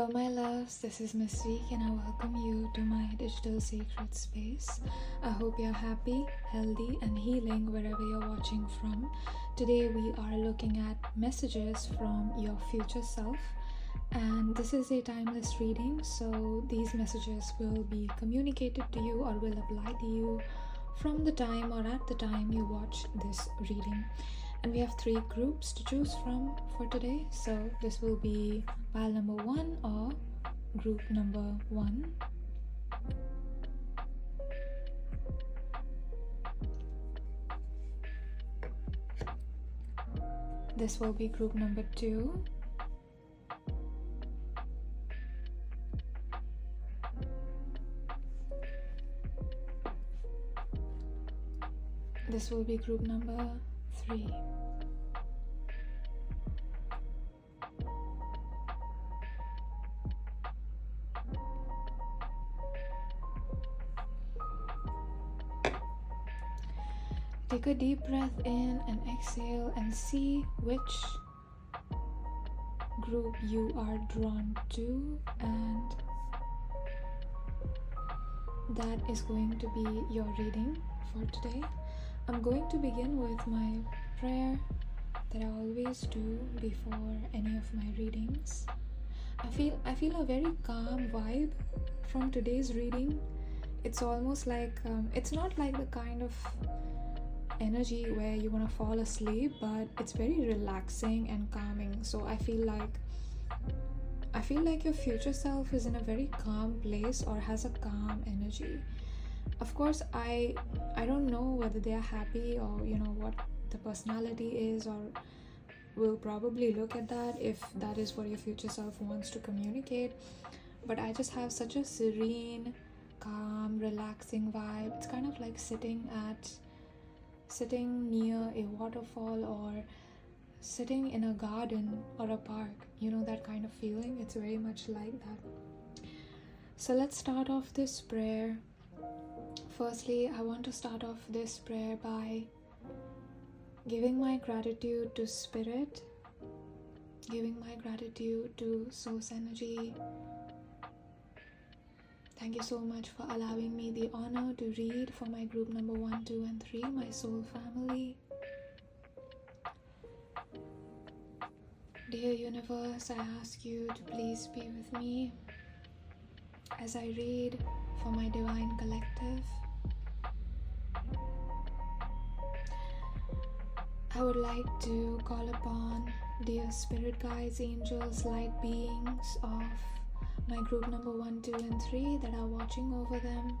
Hello my loves, this is Mystique and I welcome you to my digital sacred space. I hope you're happy, healthy and healing wherever you're watching from. Today we are looking at messages from your future self, and this is a timeless reading, so these messages will be communicated to you or will apply to you from the time or at the time you watch this reading. And we have 3 groups to choose from for today, so this will be pile number 1 or group number 1. This will be group number 2. This will be group number 3. Take a deep breath in and exhale and see which group you are drawn to, and that is going to be your reading for today. I'm going to begin with my prayer that I always do before any of my readings. I feel a very calm vibe from today's reading. It's almost like it's not like the kind of energy where you want to fall asleep, but it's very relaxing and calming. So I feel like your future self is in a very calm place or has a calm energy. Of course, I don't know whether they are happy or what the personality is, or we'll probably look at that if that is what your future self wants to communicate. But I just have such a serene, calm, relaxing vibe. It's kind of like sitting near a waterfall or sitting in a garden or a park, that kind of feeling. It's very much like that. So let's start off this prayer. Firstly, I want to start off this prayer by giving my gratitude to Spirit, giving my gratitude to Source Energy. Thank you so much for allowing me the honor to read for my group number 1, 2 and 3, my soul family. Dear universe, I ask you to please be with me as I read for my divine collective. I would like to call upon dear spirit guides, angels, light beings of my group number 1, 2 and 3 that are watching over them,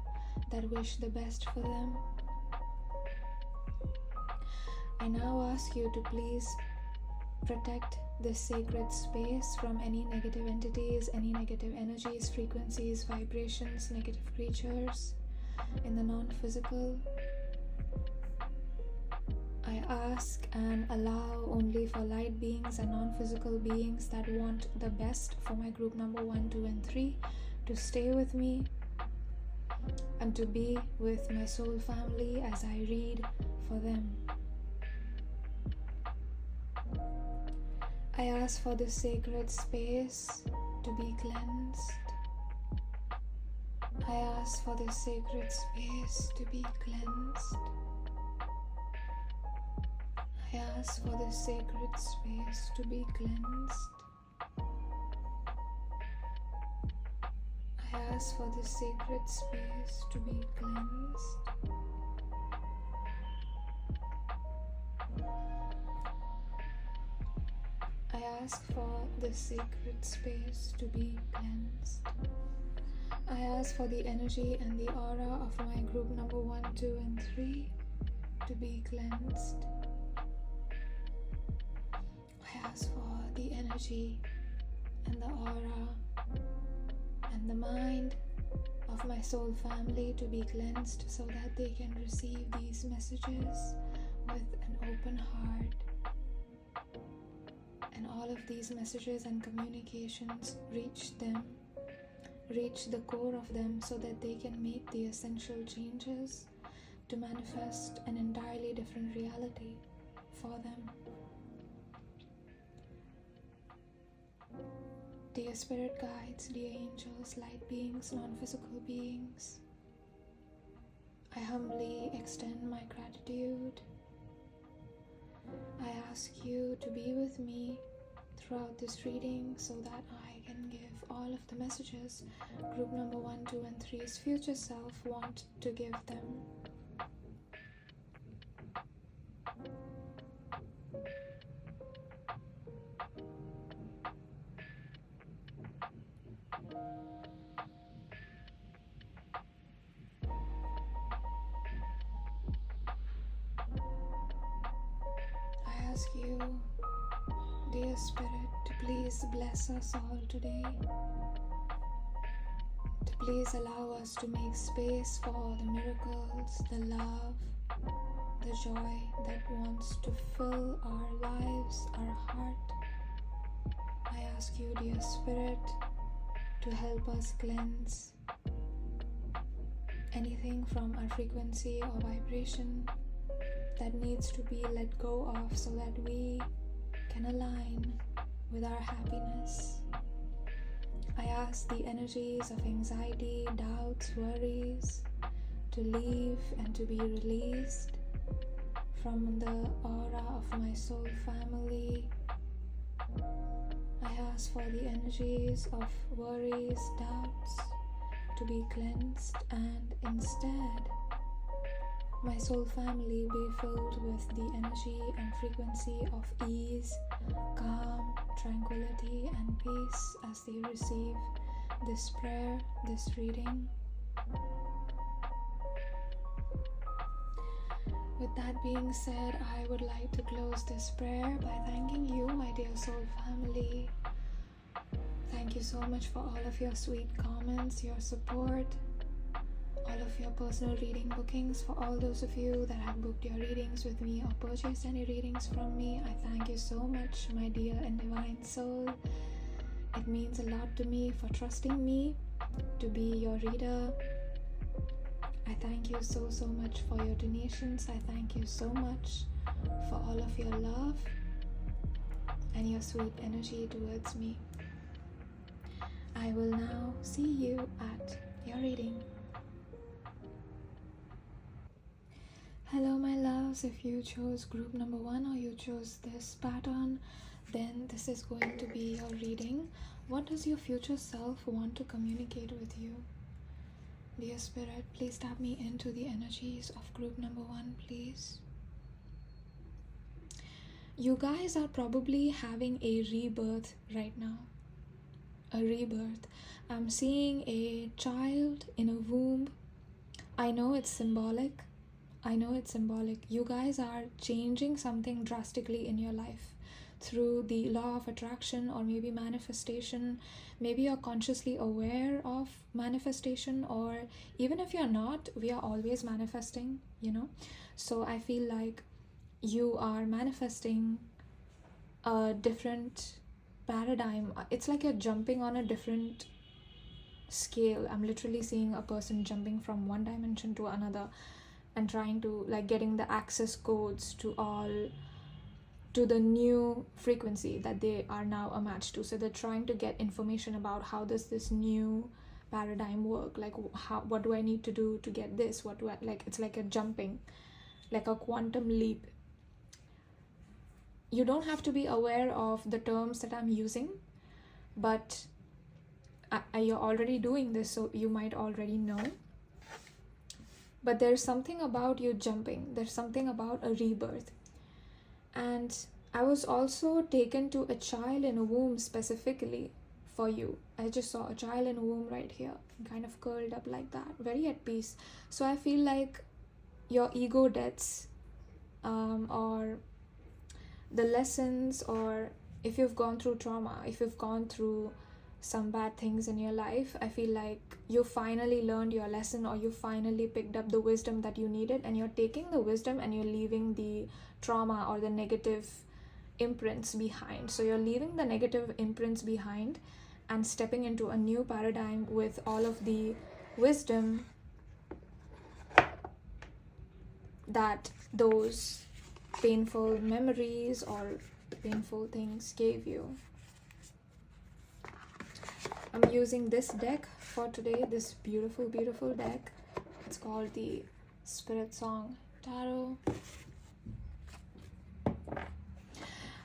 that wish the best for them. I now ask you to please protect this sacred space from any negative entities, any negative energies, frequencies, vibrations, negative creatures in the non-physical. I ask and allow only for light beings and non-physical beings that want the best for my group number 1, 2 and 3 to stay with me and to be with my soul family as I read for them. I ask for this sacred space to be cleansed. I ask for this sacred space to be cleansed. I ask for this sacred space to be cleansed. I ask for this sacred space to be cleansed. I ask for this sacred space to be cleansed. I ask for the energy and the aura of my group number 1, 2 and 3 to be cleansed. I ask for the energy and the aura and the mind of my soul family to be cleansed so that they can receive these messages with an open heart. And all of these messages and communications reach them, reach the core of them so that they can make the essential changes to manifest an entirely different reality for them. dear spirit guides, dear angels, light beings, non-physical beings, I humbly extend my gratitude. I ask you to be with me throughout this reading so that I can give all of the messages group number 1, 2, and 3's future self want to give them. I ask you, dear Spirit, to please bless us all today, to please allow us to make space for the miracles, the love, the joy that wants to fill our lives, our heart. I ask you, dear Spirit, to help us cleanse anything from our frequency or vibration that needs to be let go of so that we can align with our happiness. I ask the energies of anxiety, doubts, worries to leave and to be released from the aura of my soul family. I ask for the energies of worries, doubts to be cleansed, and instead my soul family be filled with the energy and frequency of ease, calm, tranquility, and peace as they receive this prayer, this reading. With that being said, I would like to close this prayer by thanking you, my dear soul family. Thank you so much for all of your sweet comments, your support, all of your personal reading bookings. For all those of you that have booked your readings with me or purchased any readings from me, I thank you so much, my dear and divine soul. It means a lot to me for trusting me to be your reader. I thank you so much for your donations. I thank you so much for all of your love and your sweet energy towards me. I will now see you at your reading. Hello my loves, if you chose group number 1 or you chose this pattern, then this is going to be your reading. What does your future self want to communicate with you? Dear Spirit, please tap me into the energies of group number 1, please. You guys are probably having a rebirth right now. A rebirth. I'm seeing a child in a womb. I know it's symbolic. You guys are changing something drastically in your life through the law of attraction or maybe manifestation. Maybe you're consciously aware of manifestation, or even if you're not, we are always manifesting, So I feel like you are manifesting a different paradigm. It's like you're jumping on a different scale. I'm literally seeing a person jumping from one dimension to another and trying to getting the access codes to the new frequency that they are now a match to. So they're trying to get information about how does this new paradigm work, what do I need to do to get this, it's like a jumping, like a quantum leap. You don't have to be aware of the terms that I'm using, but you're already doing this, so you might already know. But there's something about you jumping. There's something about a rebirth. And I was also taken to a child in a womb specifically for you. I just saw a child in a womb right here, kind of curled up like that, very at peace. So I feel like your ego deaths, or the lessons, or if you've gone through trauma, if you've gone through some bad things in your life, I feel like you finally learned your lesson, or you finally picked up the wisdom that you needed, and you're taking the wisdom and you're leaving the trauma or the negative imprints behind. So you're leaving the negative imprints behind and stepping into a new paradigm with all of the wisdom that those painful memories or painful things gave you. I'm using this deck for today, this beautiful, beautiful deck. It's called the Spirit Song Tarot.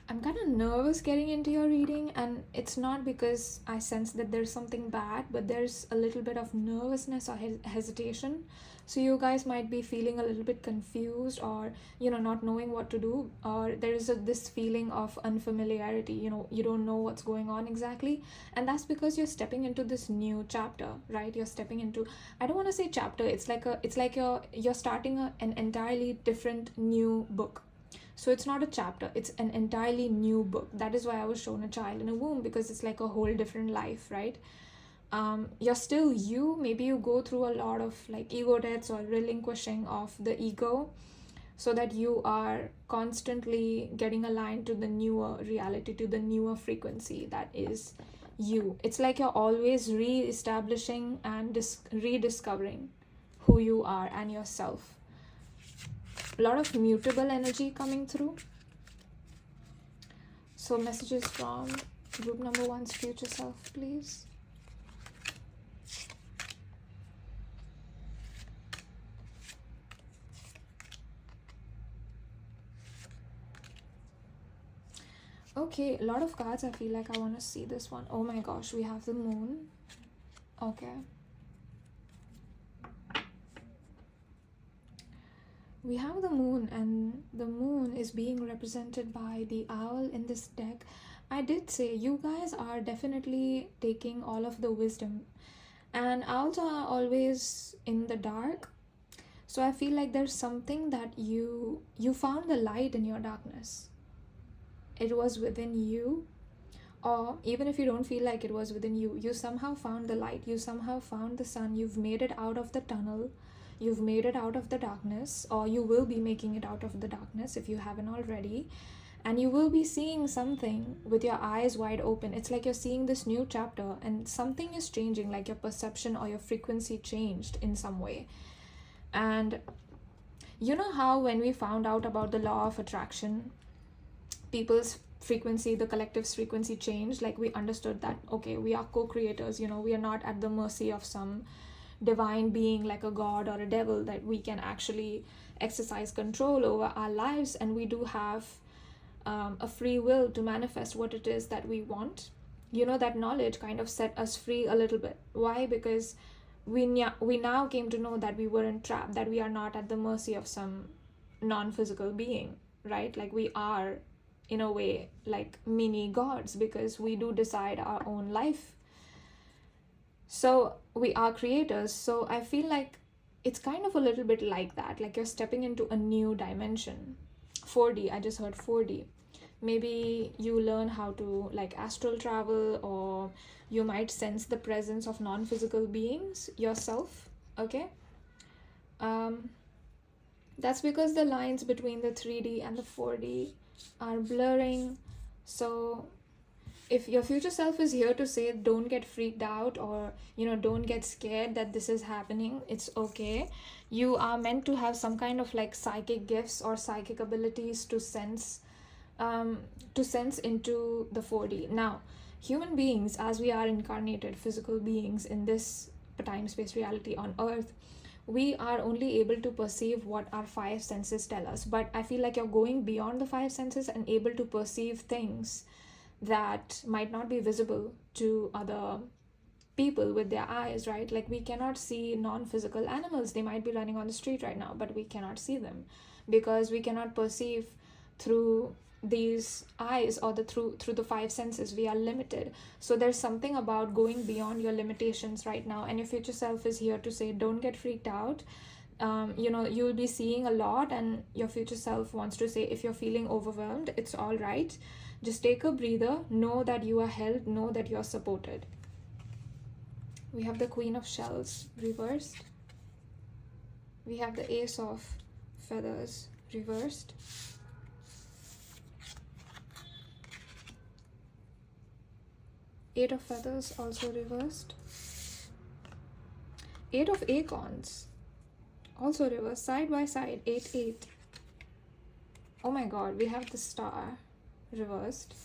I'm kind of nervous getting into your reading, and it's not because I sense that there's something bad, but there's a little bit of nervousness or hesitation. So you guys might be feeling a little bit confused, or not knowing what to do, or there is this feeling of unfamiliarity. You don't know what's going on exactly, and that's because you're stepping into this new chapter, right? You're stepping into, I don't want to say chapter, it's like you're starting an entirely different new book. So it's not a chapter, it's an entirely new book. That is why I was shown a child in a womb, because it's like a whole different life, right? You're still you. Maybe you go through a lot of like ego deaths or relinquishing of the ego, so that you are constantly getting aligned to the newer reality, to the newer frequency that is you. It's like you're always re-establishing and rediscovering who you are and yourself. A lot of mutable energy coming through. So messages from group number 1's future self, please. Okay, a lot of cards. I feel like I want to see this one. Oh my gosh, we have the moon. Okay. We have the moon, and the moon is being represented by the owl in this deck. I did say you guys are definitely taking all of the wisdom, and owls are always in the dark. So I feel like there's something that you found the light in your darkness. It was within you, or even if you don't feel like it was within you, you somehow found the light, you somehow found the sun, you've made it out of the tunnel. You've made it out of the darkness, or you will be making it out of the darkness if you haven't already. And you will be seeing something with your eyes wide open. It's like you're seeing this new chapter, and something is changing, like your perception or your frequency changed in some way. And you know how when we found out about the law of attraction, people's frequency, the collective's frequency changed. Like we understood that, okay, we are co-creators, we are not at the mercy of some divine being like a god or a devil, that we can actually exercise control over our lives, and we do have a free will to manifest what it is that we want. That knowledge kind of set us free a little bit. Why? Because we now came to know that we weren't trapped, that we are not at the mercy of some non-physical being, right? Like we are in a way like mini gods, because we do decide our own life. So we are creators. So I feel like it's kind of a little bit like that, like you're stepping into a new dimension. 4D, I just heard 4D. Maybe you learn how to like astral travel, or you might sense the presence of non-physical beings yourself. Okay, that's because the lines between the 3D and the 4D are blurring. So if your future self is here to say, don't get freaked out, or don't get scared that this is happening, it's okay. You are meant to have some kind of like psychic gifts or psychic abilities to sense into the 4D. Now, human beings, as we are incarnated physical beings in this time-space reality on earth, we are only able to perceive what our 5 senses tell us. But I feel like you're going beyond the 5 senses and able to perceive things that might not be visible to other people with their eyes, right? Like we cannot see non-physical animals. They might be running on the street right now, but we cannot see them because we cannot perceive through these eyes or through the 5 senses. We are limited. So there's something about going beyond your limitations right now, and your future self is here to say, don't get freaked out. You'll be seeing a lot, and your future self wants to say, if you're feeling overwhelmed, it's all right. Just take a breather. Know that you are held. Know that you're supported. We have the Queen of Shells reversed. We have the Ace of Feathers reversed. Eight of Feathers also reversed. 8 of Acorns also reversed, side by side. 8, 8. Oh my god, we have the Star reversed.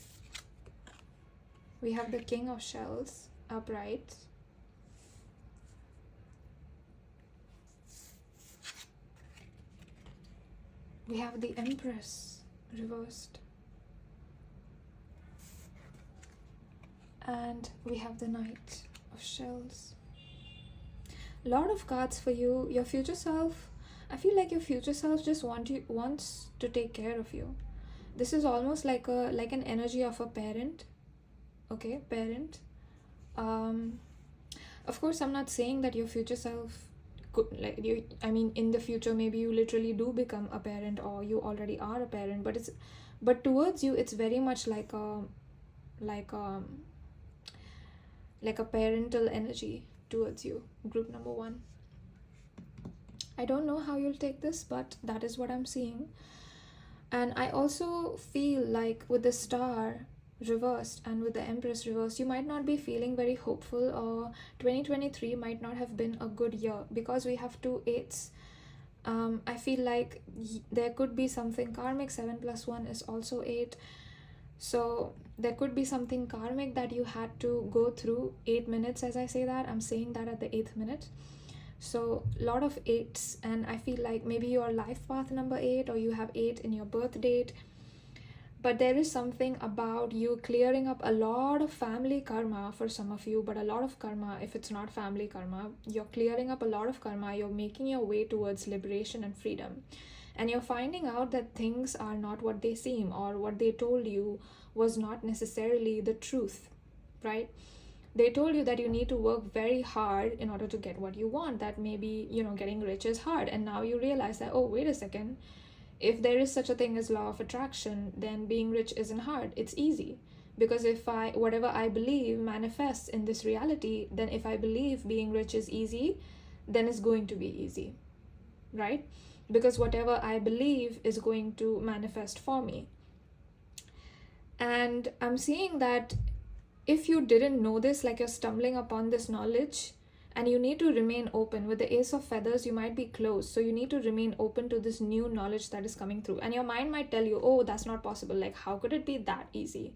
We have the King of Shells upright. We have the Empress reversed. And we have the Knight of Shells. A lot of cards for you. Your future self, I feel like your future self just wants to take care of you. This is almost like an energy of a parent. Okay, parent. Of course, I'm not saying that your future self could, like, you, I mean, in the future maybe you literally do become a parent, or you already are a parent, but towards you it's very much like a parental energy towards you, group number 1. I don't know how you'll take this, but that is what I'm seeing. And I also feel like with the Star reversed and with the Empress reversed, you might not be feeling very hopeful, or 2023 might not have been a good year, because we have 2 8s. I feel like there could be something karmic. 7 + 1 is also 8. So there could be something karmic that you had to go through. 8 minutes, as I say that, I'm saying that at the 8th minute. So a lot of 8s, and I feel like maybe your life path number 8, or you have 8 in your birth date. But there is something about you clearing up a lot of family karma for some of you, but a lot of karma, if it's not family karma, you're clearing up a lot of karma. You're making your way towards liberation and freedom. And you're finding out that things are not what they seem, or what they told you was not necessarily the truth, right? They told you that you need to work very hard in order to get what you want, that maybe, getting rich is hard. And now you realize that, oh, wait a second, if there is such a thing as law of attraction, then being rich isn't hard, it's easy. Because if whatever I believe manifests in this reality, then if I believe being rich is easy, then it's going to be easy, right? Because whatever I believe is going to manifest for me. And I'm seeing that if you didn't know this, like, you're stumbling upon this knowledge, and you need to remain open. With the Ace of Feathers, you might be closed, so you need to remain open to this new knowledge that is coming through. And your mind might tell you, oh, that's not possible. Like, how could it be that easy?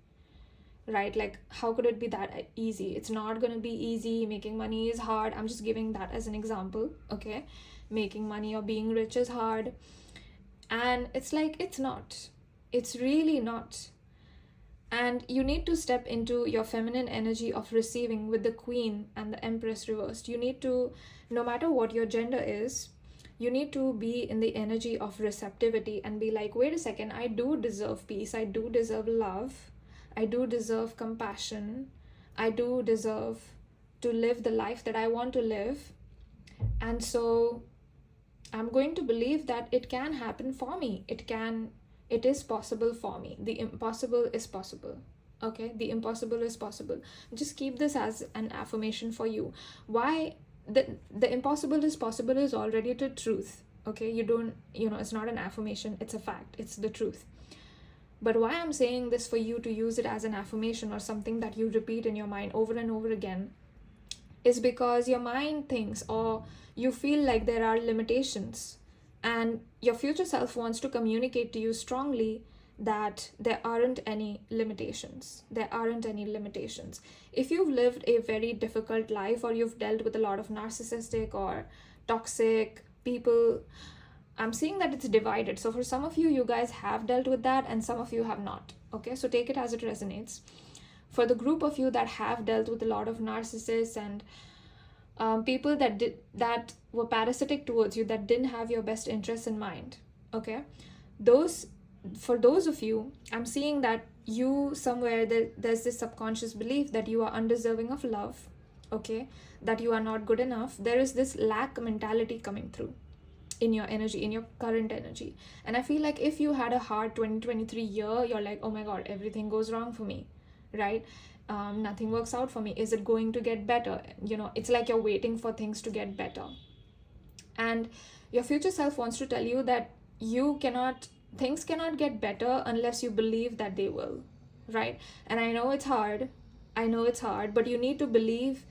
Right? Like, how could it be that easy? It's not going to be easy. Making money is hard. I'm just giving that as an example, okay? Making money or being rich is hard. And it's like, it's not. It's really not. And you need to step into your feminine energy of receiving with the Queen and the Empress reversed. You need to, no matter what your gender is, you need to be in the energy of receptivity and be like, wait a second, I do deserve peace. I do deserve love. I do deserve compassion. I do deserve to live the life that I want to live. And so I'm going to believe that it can happen for me. It is possible for me. The impossible is possible. Okay, the impossible is possible. Just keep this as an affirmation for you. Why the impossible is possible is already the truth. Okay, you don't, it's not an affirmation, it's a fact, it's the truth. But why I'm saying this for you to use it as an affirmation or something that you repeat in your mind over and over again is because your mind thinks, or you feel like there are limitations. And your future self wants to communicate to you strongly that there aren't any limitations. There aren't any limitations. If you've lived a very difficult life, or you've dealt with a lot of narcissistic or toxic people, I'm seeing that it's divided. So for some of you, you guys have dealt with that, and some of you have not. Okay, so take it as it resonates. For the group of you that have dealt with a lot of narcissists and people that were parasitic towards you, that didn't have your best interests in mind, okay, for those of you, I'm seeing that you somewhere there's this subconscious belief that you are undeserving of love, okay, that you are not good enough. There is this lack mentality coming through in your energy, in your current energy. And I feel like if you had a hard 2023 year, you're like, oh my god, everything goes wrong for me, right? Nothing works out for me. Is it going to get better? It's like you're waiting for things to get better. And your future self wants to tell you that things cannot get better unless you believe that they will, right? And I know it's hard, but you need to believe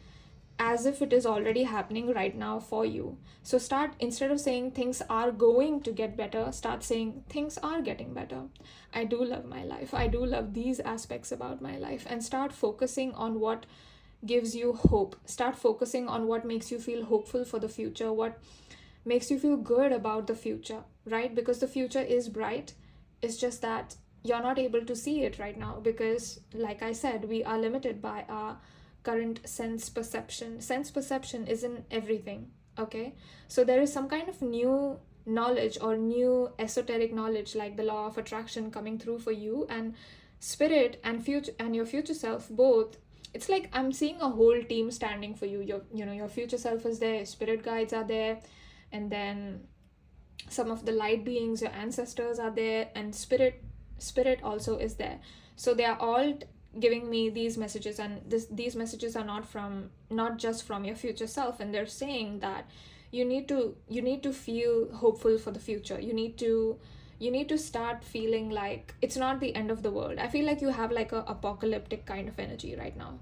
as if it is already happening right now for you. So start, instead of saying things are going to get better, start saying things are getting better. I do love my life. I do love these aspects about my life. And start focusing on what gives you hope. Start focusing on what makes you feel hopeful for the future, what makes you feel good about the future, right? Because the future is bright. It's just that you're not able to see it right now because, like I said, we are limited by our current sense perception. Sense perception isn't everything, okay? So there is some kind of new knowledge or new esoteric knowledge, like the law of attraction, coming through for you, and spirit and future and your future self both. It's like I'm seeing a whole team standing for you. Your future self is there, spirit guides are there, and then some of the light beings, your ancestors are there, and spirit also is there. So they are all giving me these messages, and these messages are not just from your future self, and they're saying that you need to feel hopeful for the future. You need to start feeling like it's not the end of the world. I feel like you have like a apocalyptic kind of energy right now.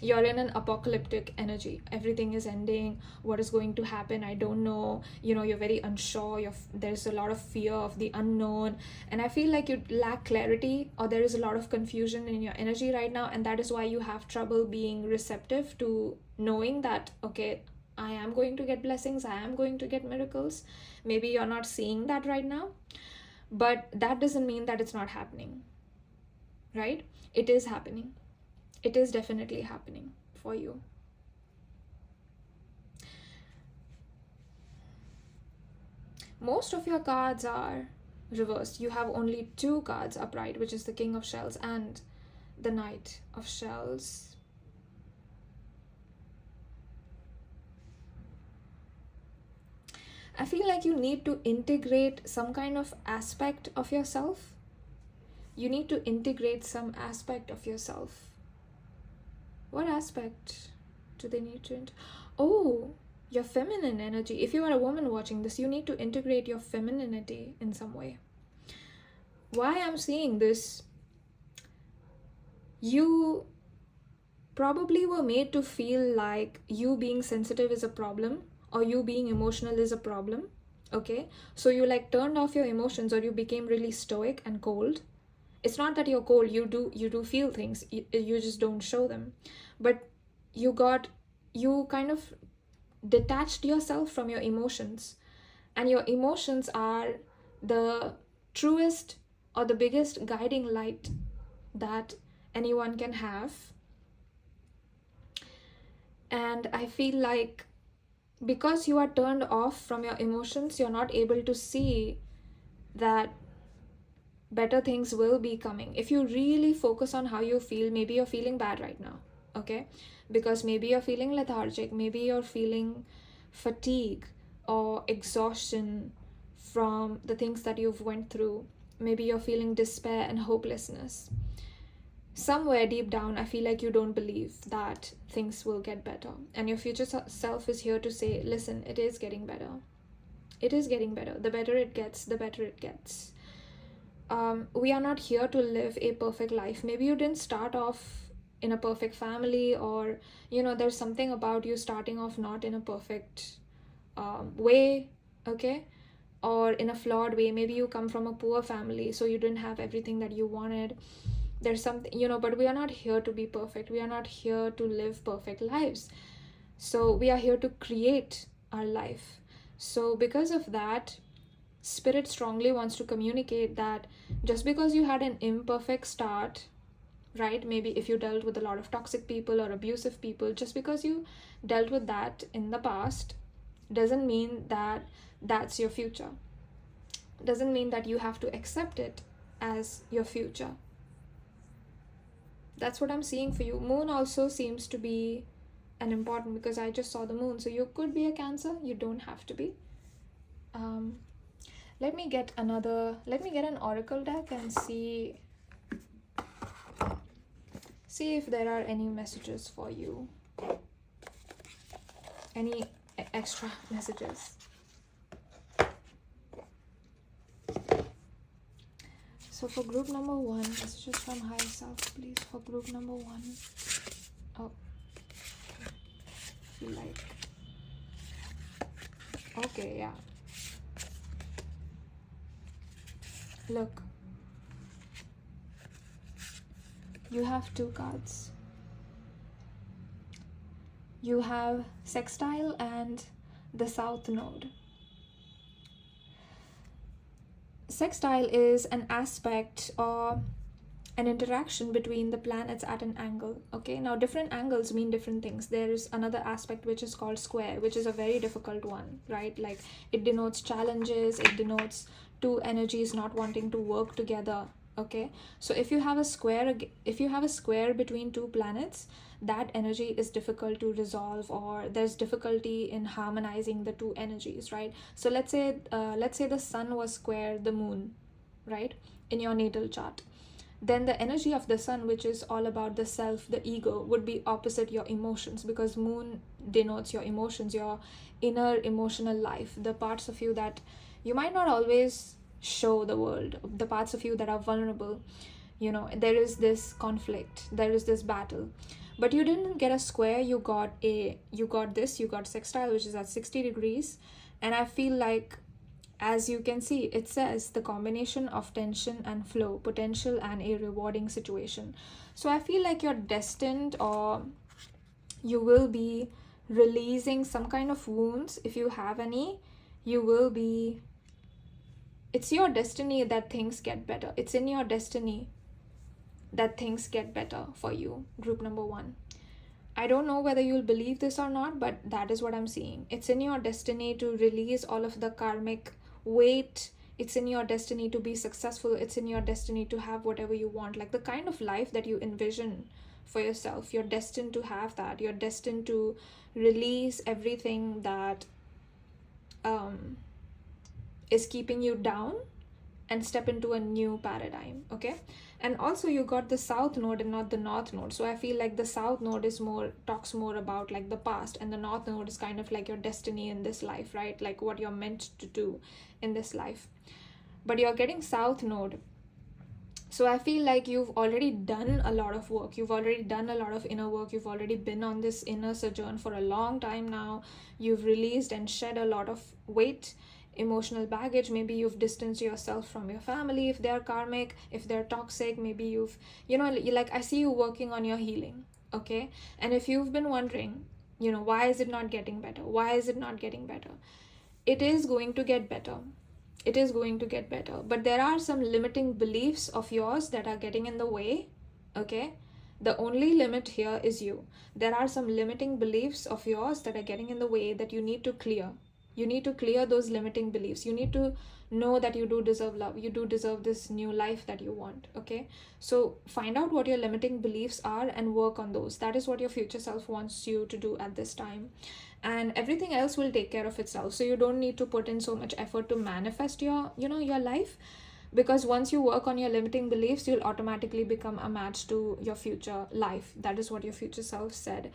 You're in an apocalyptic energy. Everything is ending. What is going to happen? I don't know. You're very unsure. There's a lot of fear of the unknown. And I feel like you lack clarity, or there is a lot of confusion in your energy right now. And that is why you have trouble being receptive to knowing that, okay, I am going to get blessings. I am going to get miracles. Maybe you're not seeing that right now. But that doesn't mean that it's not happening, right? It is happening. It is definitely happening for you. Most of your cards are reversed. You have only 2 cards upright, which is the King of Shells and the Knight of Shells. I feel like you need to integrate some kind of aspect of yourself. You need to integrate some aspect of yourself. What aspect do they need to Oh, your feminine energy. If you are a woman watching this, you need to integrate your femininity in some way. Why I'm seeing this, you probably were made to feel like you being sensitive is a problem, or you being emotional is a problem, okay? So you like turned off your emotions, or you became really stoic and cold. It's not that you're cold, you do feel things, you just don't show them. But you kind of detached yourself from your emotions, and your emotions are the truest or the biggest guiding light that anyone can have. And I feel like because you are turned off from your emotions, you're not able to see that better things will be coming. If you really focus on how you feel, maybe you're feeling bad right now, okay? Because maybe you're feeling lethargic, maybe you're feeling fatigue or exhaustion from the things that you've went through. Maybe you're feeling despair and hopelessness. Somewhere deep down, I feel like you don't believe that things will get better. And your future self is here to say, listen, it is getting better. It is getting better. The better it gets, the better it gets. We are not here to live a perfect life. Maybe you didn't start off in a perfect family, or there's something about you starting off not in a perfect way, okay, or in a flawed way. Maybe you come from a poor family, so you didn't have everything that you wanted. There's something, but we are not here to be perfect. We are not here to live perfect lives. So we are here to create our life. So because of that, Spirit strongly wants to communicate that just because you had an imperfect start, right? Maybe if you dealt with a lot of toxic people or abusive people, just because you dealt with that in the past doesn't mean that that's your future. Doesn't mean that you have to accept it as your future. That's what I'm seeing for you. Moon also seems to be an important, because I just saw the moon. So you could be a Cancer. You don't have to be. Let me get an oracle deck and see if there are any messages for you. Any extra messages. So for group number 1, messages from higher self, please. For group number 1. Oh, feel like. Okay, yeah. Look. You have 2 cards. you have sextile and the south node. Sextile is an aspect or an interaction between the planets at an angle. Okay, now different angles mean different things. There is another aspect which is called square, which is a very difficult one, right? Like, it denotes challenges, it denotes two energies not wanting to work together. Okay, so if you have a square between two planets, that energy is difficult to resolve, or there's difficulty in harmonizing the two energies, right? So let's say the sun was square the moon, right, in your natal chart. Then the energy of the sun, which is all about the self, the ego, would be opposite your emotions, because moon denotes your emotions, your inner emotional life, the parts of you that you might not always show the world, the parts of you that are vulnerable. There is this conflict, there is this battle, but you didn't get a square, you got sextile, which is at 60 degrees. And I feel like, as you can see, it says the combination of tension and flow, potential and a rewarding situation. So I feel like you're destined, or you will be releasing some kind of wounds, if you have any. It's your destiny that things get better. It's in your destiny that things get better for you, group number 1. I don't know whether you'll believe this or not, but that is what I'm seeing. It's in your destiny to release all of the karmic weight. It's in your destiny to be successful. It's in your destiny to have whatever you want, like the kind of life that you envision for yourself. You're destined to have that. You're destined to release everything that is keeping you down and step into a new paradigm. Okay, and also you got the south node and not the north node. So I feel like the south node talks more about like the past, and the north node is kind of like your destiny in this life, right? Like what you're meant to do in this life. But you're getting south node, so I feel like you've already done a lot of work. You've already done a lot of inner work. You've already been on this inner sojourn for a long time now. You've released and shed a lot of weight, emotional baggage. Maybe you've distanced yourself from your family if they're karmic, if they're toxic. Maybe you've, like, I see you working on your healing. Okay, and if you've been wondering, why is it not getting better, it is going to get better. It is going to get better, but there are some limiting beliefs of yours that are getting in the way. Okay, the only limit here is you. There are some limiting beliefs of yours that are getting in the way that you need to clear. You need to clear those limiting beliefs. You need to know that you do deserve love. You do deserve this new life that you want. Okay, so find out what your limiting beliefs are and work on those. That is what your future self wants you to do at this time, and everything else will take care of itself. So you don't need to put in so much effort to manifest your life, because once you work on your limiting beliefs, you'll automatically become a match to your future life. That is what your future self said.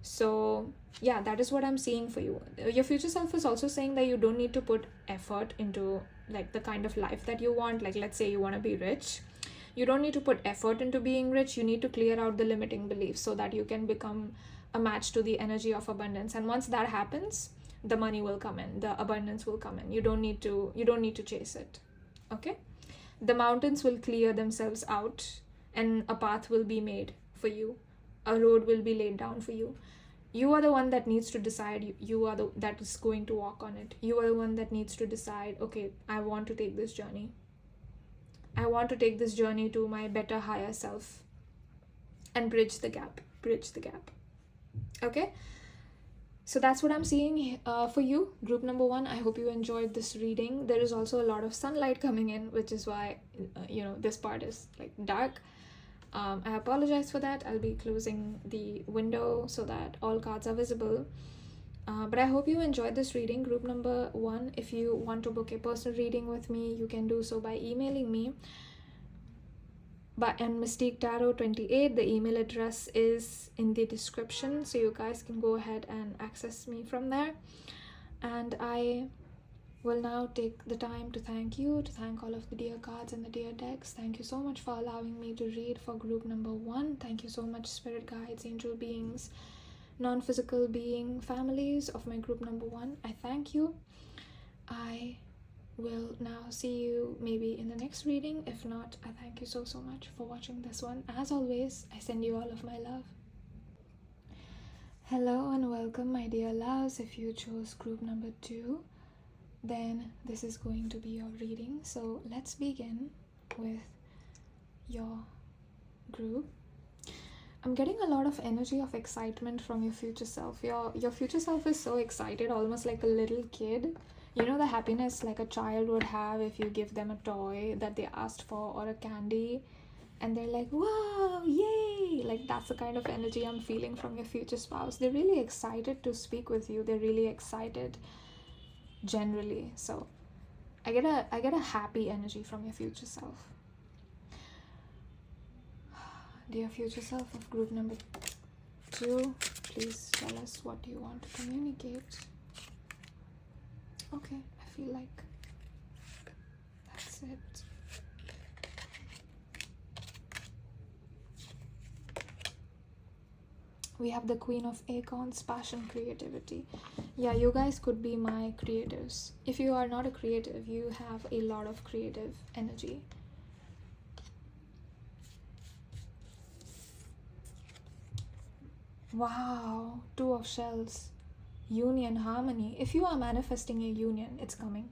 So yeah, that is what I'm seeing for you. Your future self is also saying that you don't need to put effort into like the kind of life that you want. Like, let's say you want to be rich, you don't need to put effort into being rich. You need to clear out the limiting beliefs so that you can become a match to the energy of abundance. And once that happens, the money will come in, the abundance will come in. You don't need to chase it. Okay, the mountains will clear themselves out, and a path will be made for you. A road will be laid down for you. You are the one that needs to decide. You are that is going to walk on it. You are the one that needs to decide, okay, I want to take this journey. I want to take this journey to my better, higher self and bridge the gap. Okay, so that's what I'm seeing for you, group number 1. I hope you enjoyed this reading. There is also a lot of sunlight coming in, which is why this part is like dark. I apologize for that. I'll be closing the window so that all cards are visible. But I hope you enjoyed this reading, group number 1. If you want to book a personal reading with me, you can do so by emailing me. And Mystique Tarot 28, the email address is in the description, so you guys can go ahead and access me from there. And I will now take the time to thank all of the dear cards and the dear decks. Thank you so much for allowing me to read for group number 1. Thank you so much, spirit guides, angel beings, non-physical being families of my group number 1. I thank you. I will now see you maybe in the next reading. If not, I thank you so much for watching this one. As always, I send you all of my love. Hello and welcome, my dear loves. If you chose group number 2, then this is going to be your reading. So let's begin with your group. I'm getting a lot of energy of excitement from your future self. Your future self is so excited, almost like a little kid. You know the happiness like a child would have if you give them a toy that they asked for or a candy, and they're like, wow, yay! Like, that's the kind of energy I'm feeling from your future spouse. They're really excited to speak with you. They're really excited generally. So I get a happy energy from your future self. Dear future self of group number 2, please tell us what you want to communicate. Okay, I feel like that's it. We have the Queen of Acorns, passion, creativity. Yeah, you guys could be my creatives. If you are not a creative, you have a lot of creative energy. Wow, 2 of shells, union, harmony. If you are manifesting a union, it's coming.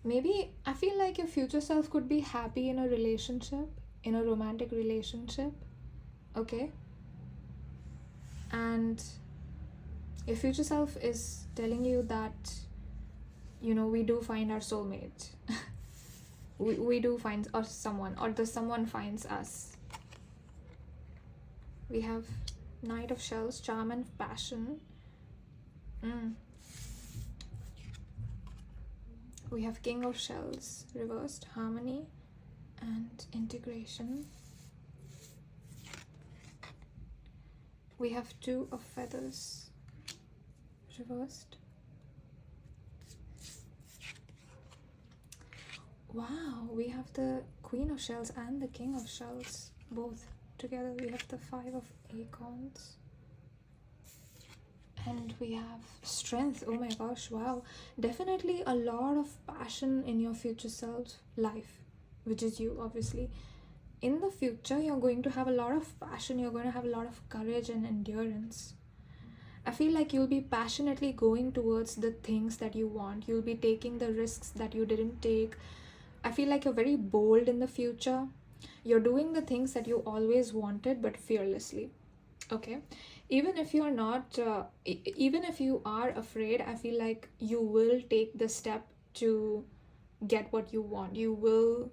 Maybe I feel like your future self could be happy in a relationship, in a romantic relationship. Okay, and your future self is telling you that, you know, we do find our soulmate. we do find us someone, or the someone finds us. We have Knight of Shells, charm and passion. We have King of Shells reversed, harmony and integration. We have 2 of Feathers reversed. Wow, we have the Queen of Shells and the King of Shells both together. We have the 5 of Acorns. And we have Strength. Oh my gosh, wow. Definitely a lot of passion in your future self life, which is you, obviously. In the future, you're going to have a lot of passion. You're going to have a lot of courage and endurance. I feel like you'll be passionately going towards the things that you want. You'll be taking the risks that you didn't take. I feel like you're very bold in the future. You're doing the things that you always wanted, but fearlessly. Okay, even if you're not, even if you are afraid, I feel like you will take the step to get what you want. You will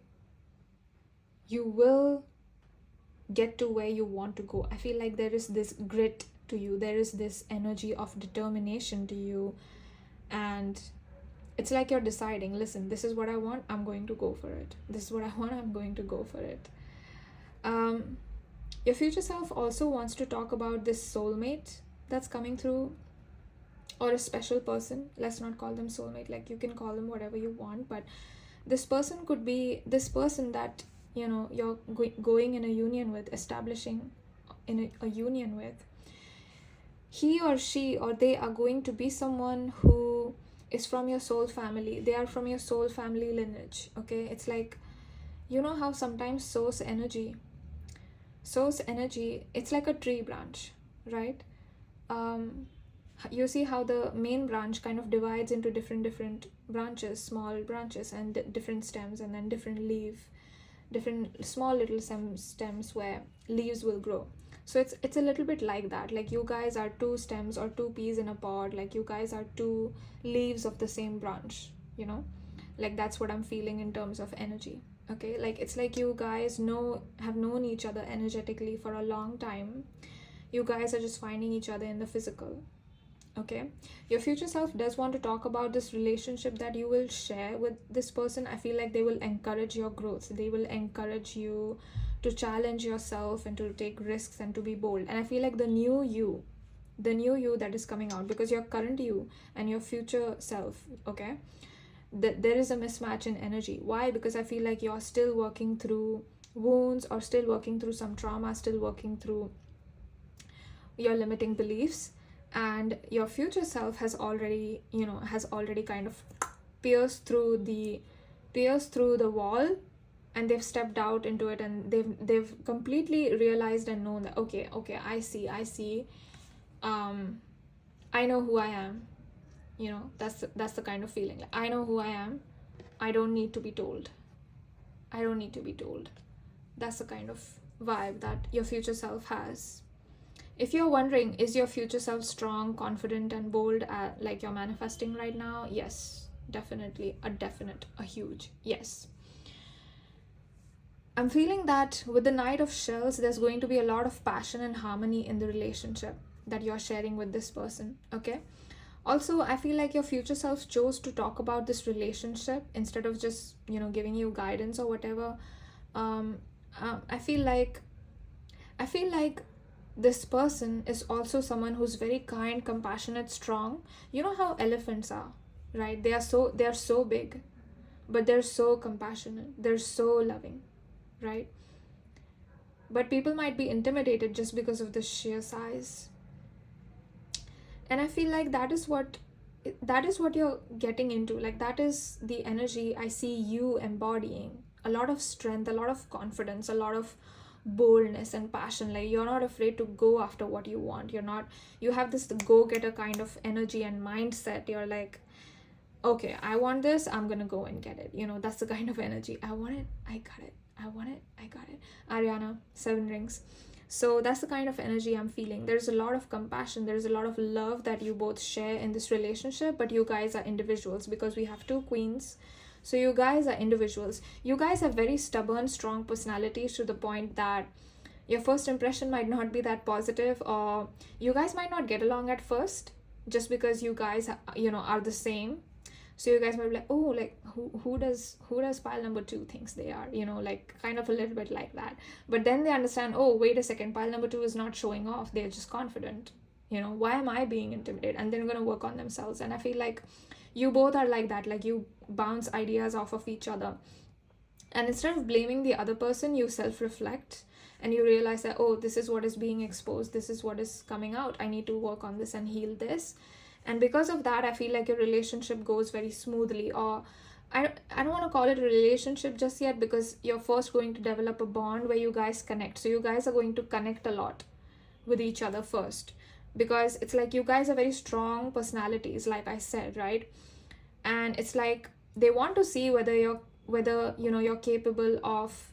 get to where you want to go. I feel like there is this grit to you. There is this energy of determination to you. And it's like you're deciding, listen, this is what I want, I'm going to go for it. This is what I want, I'm going to go for it. Your future self also wants to talk about this soulmate that's coming through, or a special person. Let's not call them soulmate. Like, you can call them whatever you want, but this person could be this person that, you know, you're going in a union with, establishing in a union with. He or she or they are going to be someone who is from your soul family. They are from your soul family lineage. Okay, it's like, you know how sometimes source energy, it's like a tree branch, right? You see how the main branch kind of divides into different branches, small branches, and different stems, and then different small little stems where leaves will grow. So it's a little bit like that. Like, you guys are 2 stems or 2 peas in a pod. Like, you guys are 2 leaves of the same branch, you know? Like, that's what I'm feeling in terms of energy. Okay, like, it's like you guys have known each other energetically for a long time. You guys are just finding each other in the physical. Okay, your future self does want to talk about this relationship that you will share with this person. I feel like they will encourage your growth. They will encourage you to challenge yourself and to take risks and to be bold. And I feel like the new you that is coming out, because your current you and your future self, okay, there is a mismatch in energy. Why? Because I feel like you're still working through wounds, or still working through some trauma, still working through your limiting beliefs. And your future self has already kind of pierced through the wall and they've stepped out into it, and they've completely realized and known that okay, I see, I know who I am. You know, that's the kind of feeling, like I know who I am, I don't need to be told. That's the kind of vibe that your future self has. If you're wondering, is your future self strong, confident, and bold like you're manifesting right now? Yes, definitely. A huge yes. I'm feeling that with the Knight of Shells, there's going to be a lot of passion and harmony in the relationship that you're sharing with this person, okay? Also, I feel like your future self chose to talk about this relationship instead of just, you know, giving you guidance or whatever. I feel like this person is also someone who's very kind, compassionate, strong. You know how elephants are, right? They are so big, but they're so compassionate. They're so loving, right? But people might be intimidated just because of the sheer size. And I feel like that is what you're getting into. Like, that is the energy I see you embodying. A lot of strength, a lot of confidence, a lot of boldness and passion. Like, you're not afraid to go after what you want. You have this go-getter kind of energy and mindset. You're like, okay, I want this, I'm gonna go and get it. You know, that's the kind of energy. I want it, I got it. I want it, I got it. Ariana, 7 rings. So that's the kind of energy I'm feeling. There's a lot of compassion, there's a lot of love that you both share in this relationship, but you guys are individuals because we have 2 queens. So you guys are individuals. You guys have very stubborn, strong personalities to the point that your first impression might not be that positive, or you guys might not get along at first just because you guys, you know, are the same. So you guys might be like, oh, like who does pile number 2 thinks they are, you know, like kind of a little bit like that. But then they understand, oh, wait a second, pile number 2 is not showing off, they're just confident. You know, why am I being intimidated? And they're going to work on themselves. And I feel like you both are like that. Like, you bounce ideas off of each other, and instead of blaming the other person, you self-reflect and you realize that, oh, this is what is being exposed, this is what is coming out, I need to work on this and heal this. And because of that, I feel like your relationship goes very smoothly. Or I don't want to call it a relationship just yet, because you're first going to develop a bond where you guys connect. So you guys are going to connect a lot with each other first, because it's like you guys are very strong personalities, like I said, right? And it's like they want to see whether you're capable of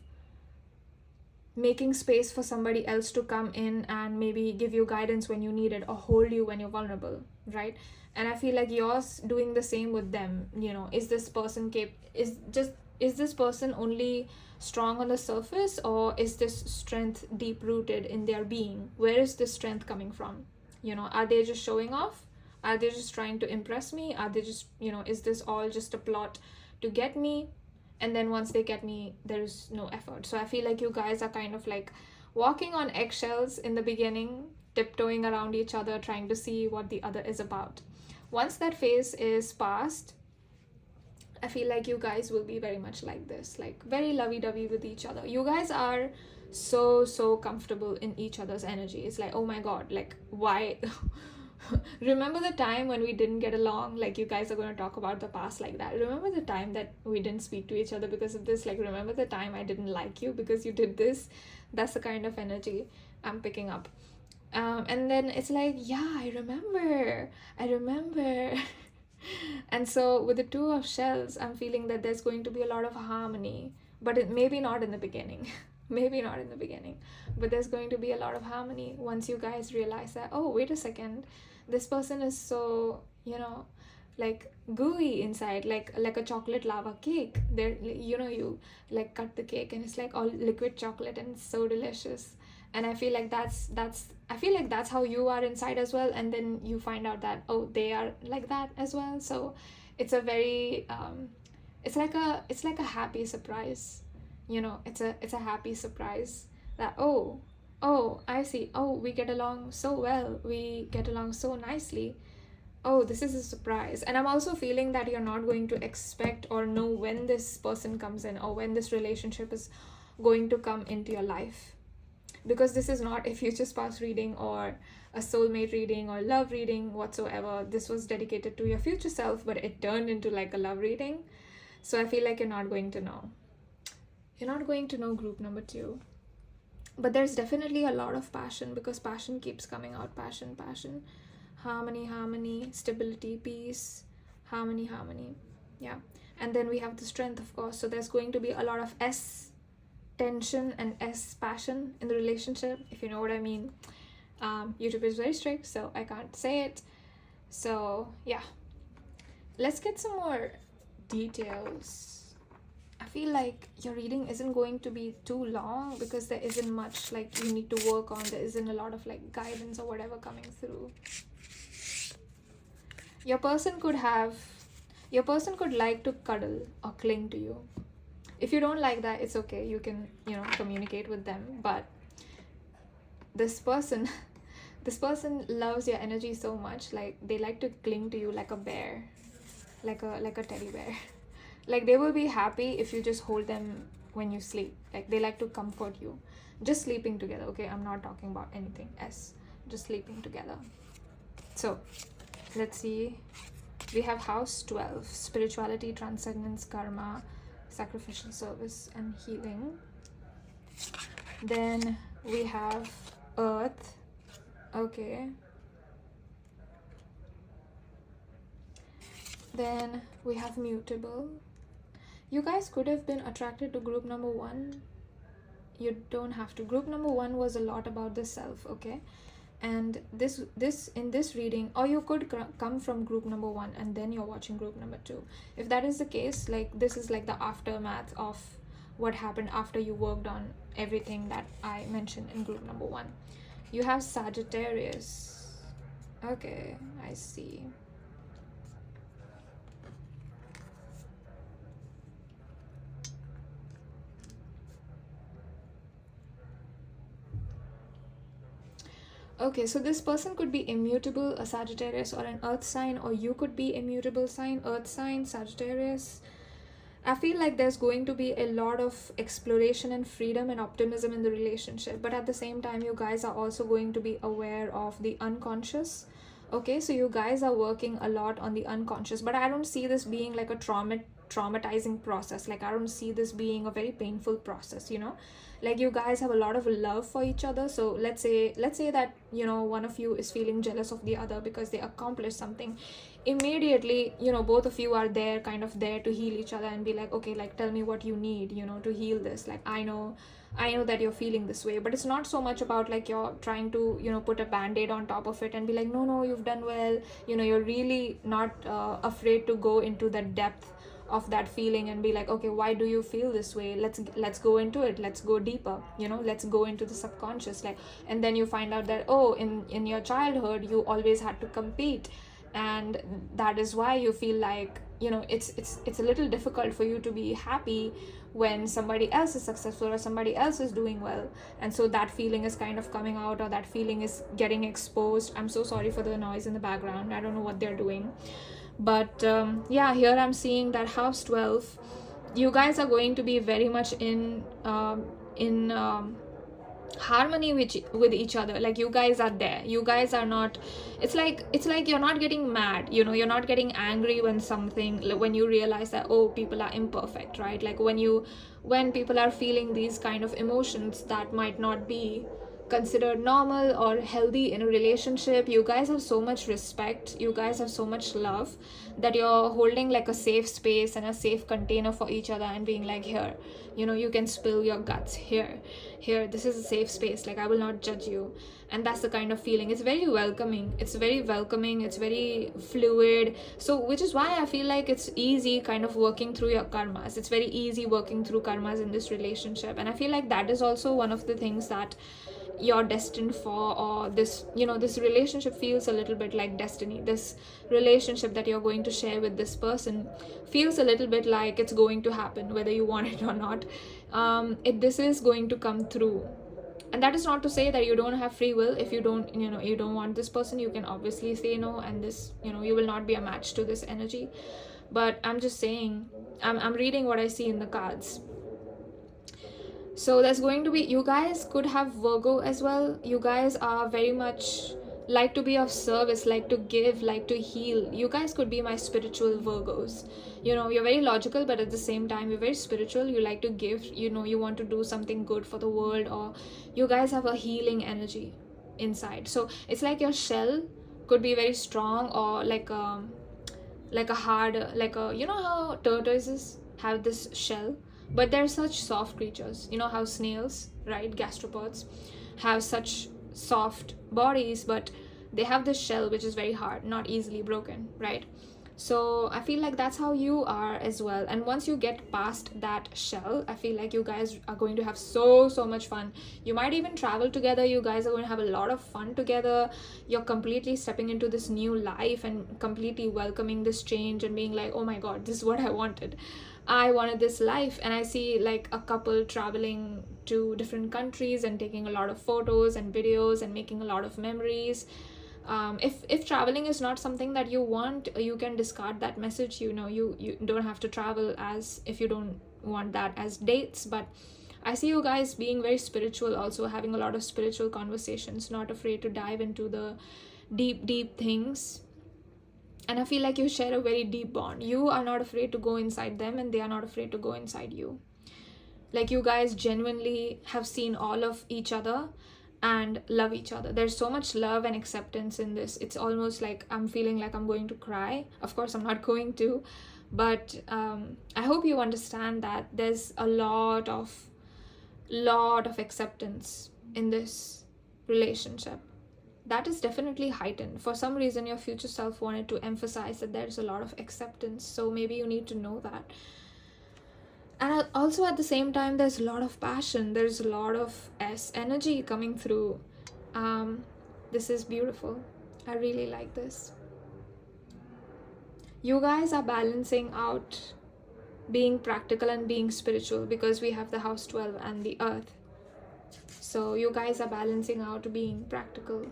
making space for somebody else to come in and maybe give you guidance when you need it, or hold you when you're vulnerable, right? And I feel like you're doing the same with them. You know, is this person is this person only strong on the surface, or is this strength deep rooted in their being? Where is this strength coming from? You know, are they just showing off? Are they just trying to impress me? Are they just, you know, is this all just a plot to get me? And then once they get me, there's no effort. So I feel like you guys are kind of like walking on eggshells in the beginning, tiptoeing around each other, trying to see what the other is about. Once that phase is past, I feel like you guys will be very much like this, like very lovey-dovey with each other. You guys are so comfortable in each other's energy. It's like, oh my god, like, why? Remember the time when we didn't get along? Like, you guys are going to talk about the past like that. Remember the time that we didn't speak to each other because of this? Like, remember the time I didn't like you because you did this? That's the kind of energy I'm picking up. And then it's like, yeah, I remember. And so with the 2 of shells, I'm feeling that there's going to be a lot of harmony, but maybe not in the beginning. But there's going to be a lot of harmony once you guys realize that, oh, wait a second, this person is so, you know, like gooey inside, like a chocolate lava cake. There, you know, you like cut the cake and it's like all liquid chocolate and it's so delicious. And I feel like that's how you are inside as well. And then you find out that, oh, they are like that as well. So it's a very it's like a happy surprise. You know, it's a happy surprise that, oh, I see, oh, we get along so well, we get along so nicely, oh, this is a surprise. And I'm also feeling that you're not going to expect or know when this person comes in, or when this relationship is going to come into your life, because this is not a future spouse reading or a soulmate reading or love reading whatsoever. This was dedicated to your future self, but it turned into like a love reading. So I feel like you're not going to know. you're not going to know group number 2. But there's definitely a lot of passion, because passion keeps coming out. Passion, harmony, stability, peace, harmony. Yeah. And then we have the strength, of course. So there's going to be a lot of S tension and S passion in the relationship, if you know what I mean. YouTube is very strict, so I can't say it. So yeah, let's get some more details. I feel like your reading isn't going to be too long, because there isn't much like you need to work on. There isn't a lot of like guidance or whatever coming through. Your person could like to cuddle or cling to you. If you don't like that, it's okay. You can, communicate with them. But this person loves your energy so much. Like, they like to cling to you like a bear, like a teddy bear. Like, they will be happy if you just hold them when you sleep. Like, they like to comfort you. Just sleeping together, okay? I'm not talking about anything else. Just sleeping together. So, let's see. We have house 12, spirituality, transcendence, karma, sacrificial service, and healing. Then we have earth. Okay. Then we have mutable. You guys could have been attracted to group number 1. You don't have to. Group number 1 was a lot about the self, okay? And in this reading, or you could come from group number 1 and then you're watching group number 2. If that is the case, like, this is like the aftermath of what happened after you worked on everything that I mentioned in group number 1. You have Sagittarius. Okay, I see. Okay, so this person could be immutable, a Sagittarius or an earth sign, or you could be immutable sign, earth sign, Sagittarius. I feel like there's going to be a lot of exploration and freedom and optimism in the relationship, but at the same time, you guys are also going to be aware of the unconscious. Okay, so you guys are working a lot on the unconscious, but I don't see this being like a traumatizing process. Like, I don't see this being a very painful process, like, you guys have a lot of love for each other. So let's say that, one of you is feeling jealous of the other because they accomplished something. Immediately, both of you are there to heal each other and be like, okay, like, tell me what you need, to heal this. Like, I know that you're feeling this way, but it's not so much about like you're trying to put a band-aid on top of it and be like, no, you've done well. You're really not afraid to go into the depth of that feeling and be like, okay, why do you feel this way? Let's go into it. Let's go deeper. Let's go into the subconscious. Like, and then you find out that, oh, in your childhood you always had to compete, and that is why you feel like, it's a little difficult for you to be happy when somebody else is successful or somebody else is doing well. And so that feeling is kind of coming out, or that feeling is getting exposed. I'm so sorry for the noise in the background. I don't know what they're doing. But yeah, here I'm seeing that house 12, you guys are going to be very much in harmony with each other. Like, you guys are there. You guys are not, it's like you're not getting mad, you're not getting angry when you realize that, oh, people are imperfect, right? Like, when people are feeling these kind of emotions that might not be considered normal or healthy in a relationship, you guys have so much respect, you guys have so much love, that you're holding like a safe space and a safe container for each other and being like, here, you can spill your guts here, this is a safe space. Like, I will not judge you. And that's the kind of feeling. It's very welcoming, it's very fluid. So which is why I feel like it's easy kind of working through your karmas. It's very easy working through karmas in this relationship. And I feel like that is also one of the things that you're destined for, or this relationship feels a little bit like destiny. This relationship that you're going to share with this person feels a little bit like it's going to happen, whether you want it or not. This is going to come through. And that is not to say that you don't have free will. If you don't want this person, you can obviously say no, and this, you will not be a match to this energy. But I'm just saying, I'm reading what I see in the cards. So there's going to be, you guys could have Virgo as well. You guys are very much like to be of service, like to give, like to heal. You guys could be my spiritual Virgos. You know, you're very logical, but at the same time you're very spiritual. You like to give, you know, you want to do something good for the world, or you guys have a healing energy inside. So it's like your shell could be very strong, or like a hard, like a, you know how tortoises have this shell, but they're such soft creatures. You know how snails, right, gastropods, have such soft bodies, but they have this shell which is very hard, not easily broken, right? So I feel like that's how you are as well. And once you get past that shell, I feel like you guys are going to have so much fun. You might even travel together. You guys are going to have a lot of fun together. You're completely stepping into this new life and completely welcoming this change and being like, oh my god, this is what I wanted. I wanted this life. And I see like a couple traveling to different countries and taking a lot of photos and videos and making a lot of memories. If traveling is not something that you want, you can discard that message. You know, you don't have to travel as if you don't want that as dates. But I see you guys being very spiritual, also having a lot of spiritual conversations, not afraid to dive into the deep things. And I feel like you share a very deep bond. You are not afraid to go inside them, and they are not afraid to go inside you. Like, you guys genuinely have seen all of each other and love each other. There's so much love and acceptance in this. It's almost like I'm feeling like I'm going to cry. Of course I'm not going to, but I hope you understand that there's a lot of acceptance in this relationship. That is definitely heightened. For some reason your future self wanted to emphasize that there's a lot of acceptance, so maybe you need to know that. And also at the same time, there's a lot of passion. There's a lot of S energy coming through. This is beautiful. I really like this. You guys are balancing out being practical and being spiritual, because we have the house 12 and the earth. So you guys are balancing out being practical.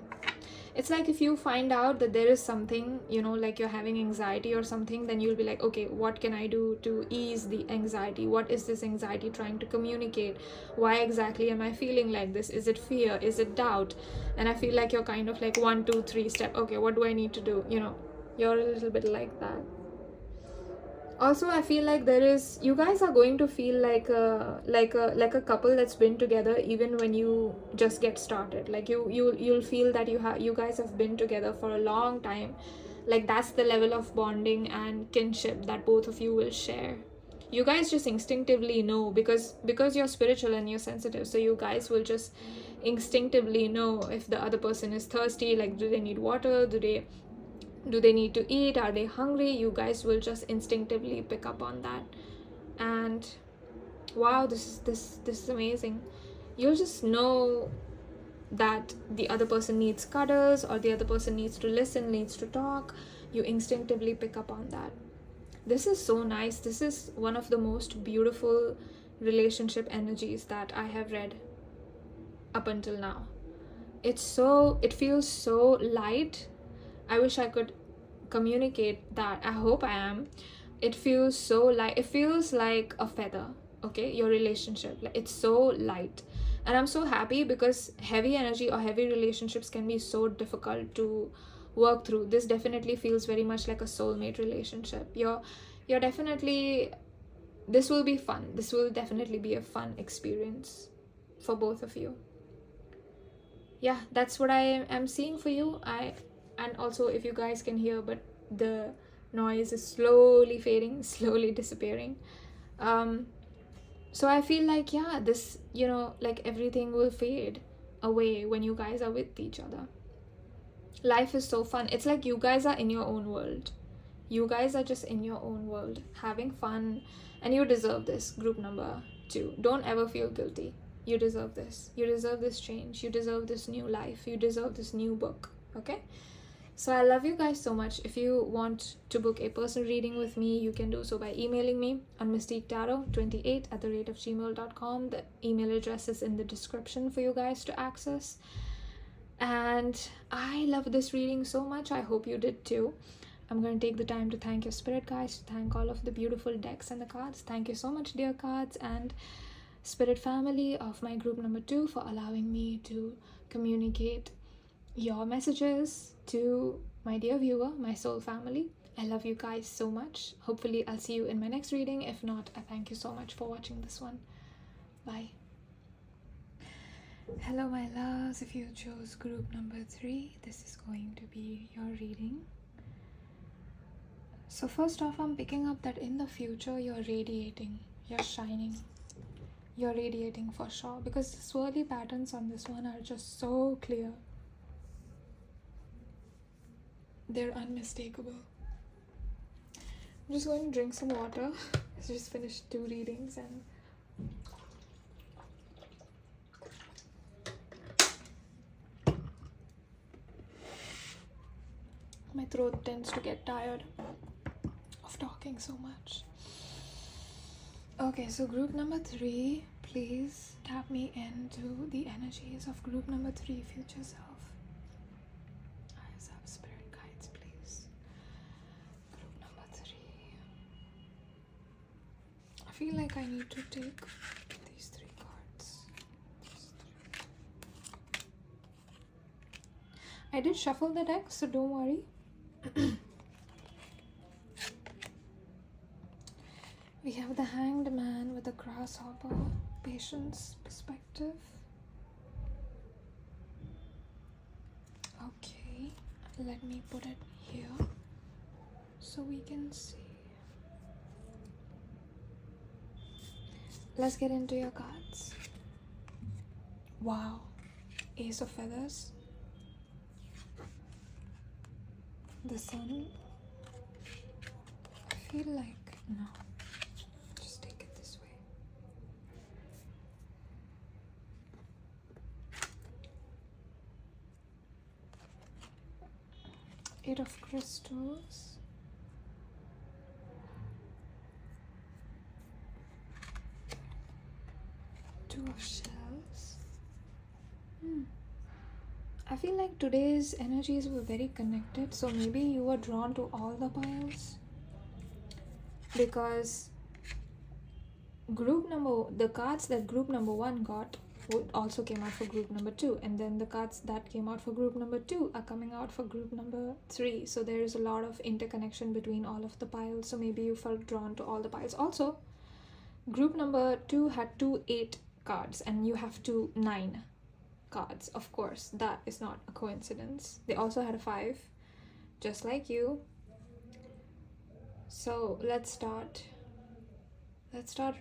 It's like if you find out that there is something, you know, like you're having anxiety or something, then you'll be like, okay, what can I do to ease the anxiety? What is this anxiety trying to communicate? Why exactly am I feeling like this? Is it fear? Is it doubt? And I feel like you're kind of like 1, 2, 3 step. Okay, what do I need to do? You know, you're a little bit like that. Also, I feel like you guys are going to feel like a couple that's been together even when you just get started. Like you'll feel that you guys have been together for a long time. Like that's the level of bonding and kinship that both of you will share. You guys just instinctively know, because you're spiritual and you're sensitive, so you guys will just instinctively know if the other person is thirsty. Like, do they need water? Do they need to eat? Are they hungry? You guys will just instinctively pick up on that. And wow, this is amazing. You'll just know that the other person needs cuddles, or the other person needs to listen, needs to talk. You instinctively pick up on that. This is so nice. This is one of the most beautiful relationship energies that I have read up until now. It feels so light. I wish I could communicate that. I hope I am. It feels so light. It feels like a feather. Okay, your relationship, it's so light. And I'm so happy, because heavy energy or heavy relationships can be so difficult to work through. This definitely feels very much like a soulmate relationship. You're definitely, this will be fun. This will definitely be a fun experience for both of you. Yeah, that's what I am seeing for you. And also, if you guys can hear, but the noise is slowly fading, slowly disappearing. So I feel like, yeah, this, you know, like everything will fade away when you guys are with each other. Life is so fun. It's like you guys are in your own world. You guys are just in your own world, having fun. And you deserve this, group number 2. Don't ever feel guilty. You deserve this. You deserve this change. You deserve this new life. You deserve this new book. Okay? So I love you guys so much. If you want to book a personal reading with me, you can do so by emailing me on mystiquetarot28@gmail.com. The email address is in the description for you guys to access. And I love this reading so much. I hope you did too. I'm going to take the time to thank your spirit guides, to thank all of the beautiful decks and the cards. Thank you so much, dear cards and spirit family of my group number 2, for allowing me to communicate your messages to my dear viewer, my soul family. I love you guys so much. Hopefully I'll see you in my next reading. If not, I thank you so much for watching this one. Bye. Hello my loves, if you chose group number 3, this is going to be your reading. So first off, I'm picking up that in the future you're radiating, you're shining, you're radiating for sure, because the swirly patterns on this one are just so clear. They're unmistakable. I'm just going to drink some water. I just finished 2 readings and my throat tends to get tired of talking so much. Okay, so group number 3, please tap me into the energies of group number 3, future self. Eyes up, spirit guides, please. Group number 3. I feel like I need to take these 3 cards. I did shuffle the deck, so don't worry. We have the Hanged Man with a grasshopper, patience, perspective. Okay, let me put it here so we can see. Let's get into your cards. Wow, Ace of Feathers, the Sun. I feel like, no, just take it this way. Eight of Crystals, Two of Shells. I feel like today's energies were very connected, so maybe you were drawn to all the piles, because the cards that group number 1 got also came out for group number 2, and then the cards that came out for group number 2 are coming out for group number 3. So there is a lot of interconnection between all of the piles, so maybe you felt drawn to all the piles. Also, group number 2 had 2 8 cards and you have 2 9 cards. Of course, that is not a coincidence. They also had a 5, just like you. So let's start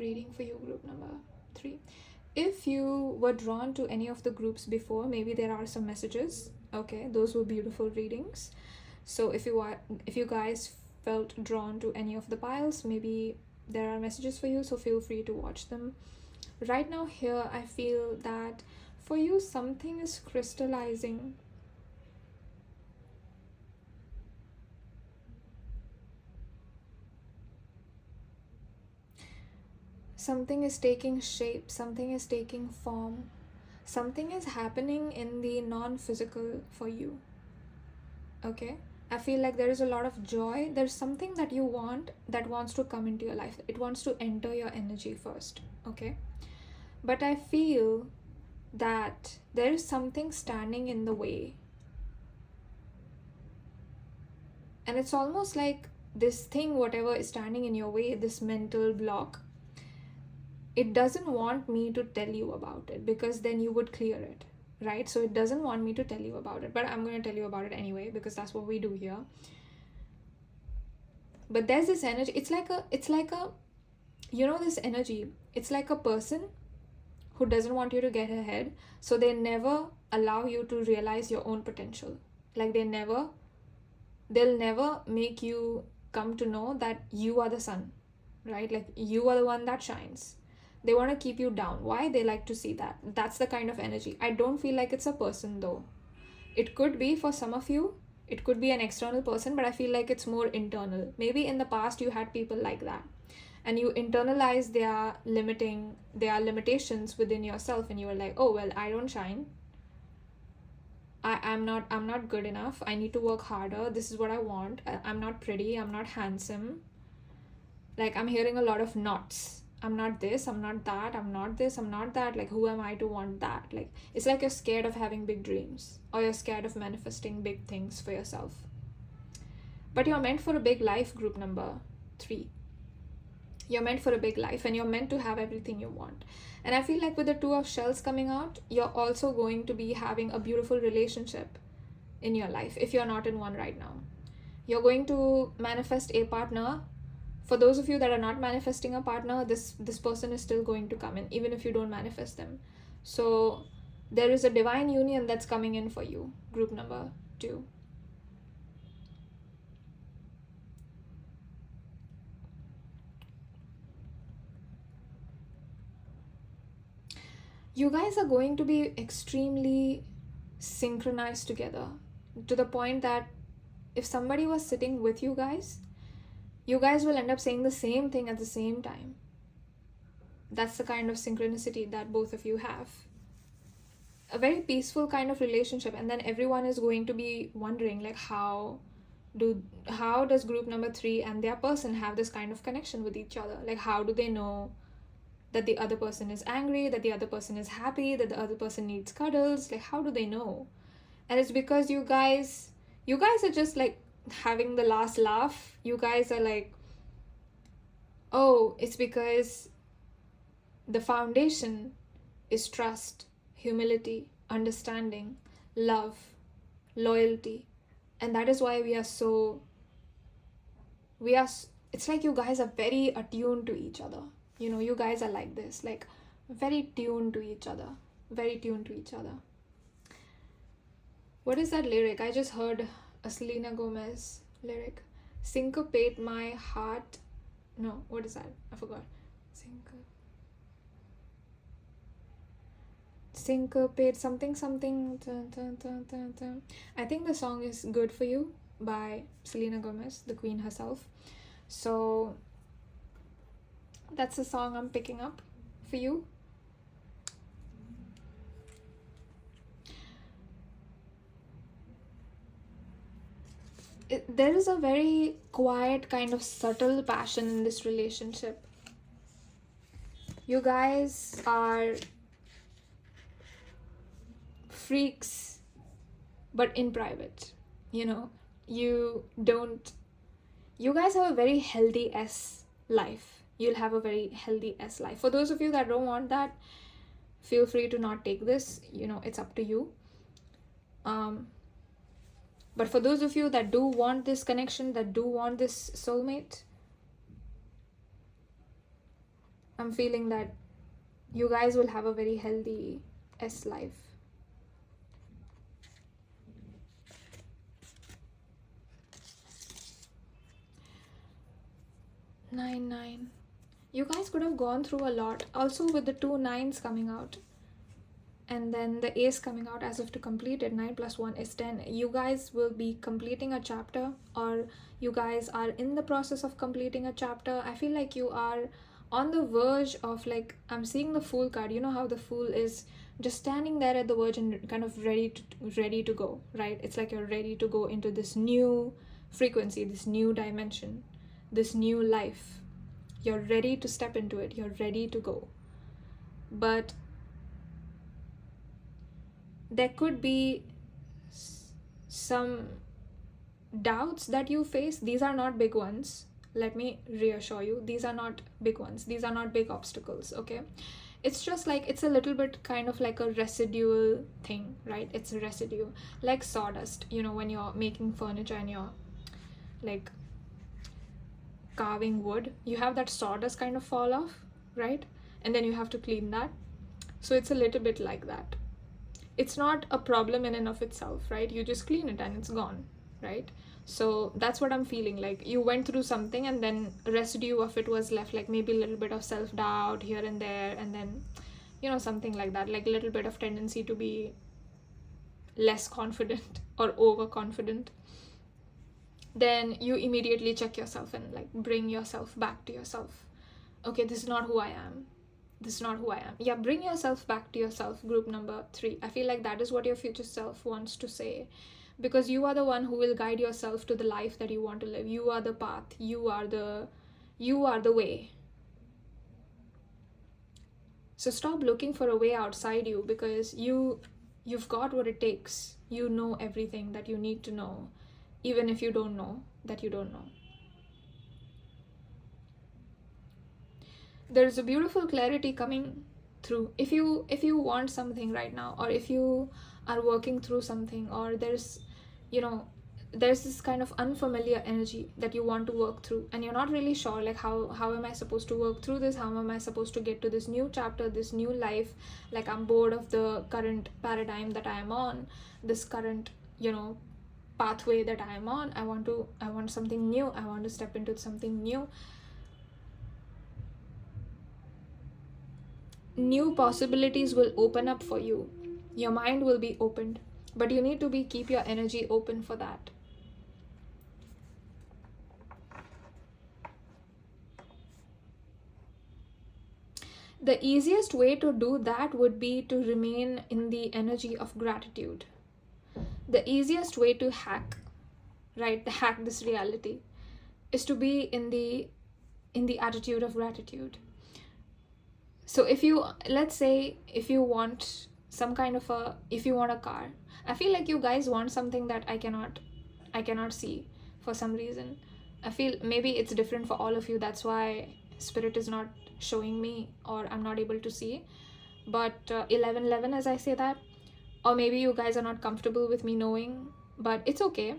reading for you, group number 3. If you were drawn to any of the groups before, maybe there are some messages. Okay, those were beautiful readings. So if you guys felt drawn to any of the piles, maybe there are messages for you, so feel free to watch them. Right now here, I feel that for you something is crystallizing. Something is taking shape, something is taking form, something is happening in the non-physical for you. Okay, I feel like there is a lot of joy. There's something that you want that wants to come into your life. It wants to enter your energy first. Okay, but I feel that there is something standing in the way, and it's almost like this thing, whatever is standing in your way, this mental block, it doesn't want me to tell you about it, because then you would clear it, right? So it doesn't want me to tell you about it, but I'm going to tell you about it anyway, because that's what we do here. But there's this energy. It's like a you know, this energy, it's like a person who doesn't want you to get ahead, so they never allow you to realize your own potential. Like they'll never make you come to know that you are the sun, right? Like you are the one that shines. They want to keep you down. Why? They like to see that. That's the kind of energy. I don't feel like it's a person though. It could be for some of you, it could be an external person, but I feel like it's more internal. Maybe in the past you had people like that, and you internalize their limitations within yourself, and you were like, oh well, I don't shine, I'm not good enough, I need to work harder, this is what I want, I'm not pretty, I'm not handsome. Like I'm hearing a lot of nots, I'm not this, I'm not that, I'm not this, I'm not that. Like, who am I to want that? Like, it's like you're scared of having big dreams, or you're scared of manifesting big things for yourself. But you're meant for a big life, group number 3. You're meant for a big life, and you're meant to have everything you want. And I feel like with the 2 of shells coming out, you're also going to be having a beautiful relationship in your life if you're not in one right now. You're going to manifest a partner. For those of you that are not manifesting a partner, this person is still going to come in, even if you don't manifest them. So there is a divine union that's coming in for you, group number 2. You guys are going to be extremely synchronized together, to the point that if somebody was sitting with you guys will end up saying the same thing at the same time. That's the kind of synchronicity that both of you have. A very peaceful kind of relationship, and then everyone is going to be wondering, like, how does group number 3 and their person have this kind of connection with each other? Like, how do they know that the other person is angry, that the other person is happy, that the other person needs cuddles? Like, how do they know? And it's because you guys are just like having the last laugh. You guys are like, oh, it's because the foundation is trust, humility, understanding, love, loyalty. And that is why it's like you guys are very attuned to each other. You know, you guys are like this, like very tuned to each other, very tuned to each other. What is that lyric? I just heard a Selena Gomez lyric. Syncopate my heart. No, what is that? I forgot. Syncopate something. Dun, dun, dun, dun, dun. I think the song is Good For You by Selena Gomez, the queen herself. So that's the song I'm picking up for you. There is a very quiet kind of subtle passion in this relationship. You guys are freaks, but in private. You know, you guys have a very healthy life. You'll have a very healthy life. For those of you that don't want that, feel free to not take this. You know, it's up to you. But for those of you that do want this connection, that do want this soulmate, I'm feeling that you guys will have a very healthy life. 9. You guys could have gone through a lot. Also with the 2 9s coming out. And then the ace coming out as if to complete it. 9 plus 1 is 10. You guys will be completing a chapter, or you guys are in the process of completing a chapter. I feel like you are on the verge of, like, I'm seeing the Fool card. You know how the Fool is just standing there at the verge and kind of ready to go, right? It's like you're ready to go into this new frequency, this new dimension, this new life. You're ready to step into it. You're ready to go. But there could be some doubts that you face. These are not big ones. Let me reassure you. These are not big ones. These are not big obstacles, okay? It's just like, it's a little bit kind of like a residual thing, right? It's a residue. Like sawdust, you know, when you're making furniture and you're like carving wood, you have that sawdust kind of fall off, right? And then you have to clean that. So it's a little bit like that. It's not a problem in and of itself, right? You just clean it and it's gone, right? So that's what I'm feeling. Like you went through something and then residue of it was left, like maybe a little bit of self-doubt here and there, and then, you know, something like that, like a little bit of tendency to be less confident or overconfident. Then you immediately check yourself and like bring yourself back to yourself. Okay, this is not who I am. This is not who I am. Yeah, bring yourself back to yourself, group number 3. I feel like that is what your future self wants to say, because you are the one who will guide yourself to the life that you want to live. You are the path. You are the way. So stop looking for a way outside you, because you've got what it takes. You know everything that you need to know, even if you don't know that you don't know. There's a beautiful clarity coming through. If you want something right now, or if you are working through something, or there's this kind of unfamiliar energy that you want to work through, and you're not really sure, like, how am I supposed to work through this? How am I supposed to get to this new chapter, this new life? Like, I'm bored of the current paradigm that I am on, this current pathway that I am on. I want something new. I want to step into something new. New possibilities will open up for you. Your mind will be opened, but you need to keep your energy open for that. The easiest way to do that would be to remain in the energy of gratitude. The easiest way to hack this reality is to be in the attitude of gratitude. So let's say if you want a car, I feel like you guys want something that I cannot see for some reason. I feel maybe it's different for all of you. That's why spirit is not showing me, or I'm not able to see. But 1111, as I say that, or maybe you guys are not comfortable with me knowing, but it's okay.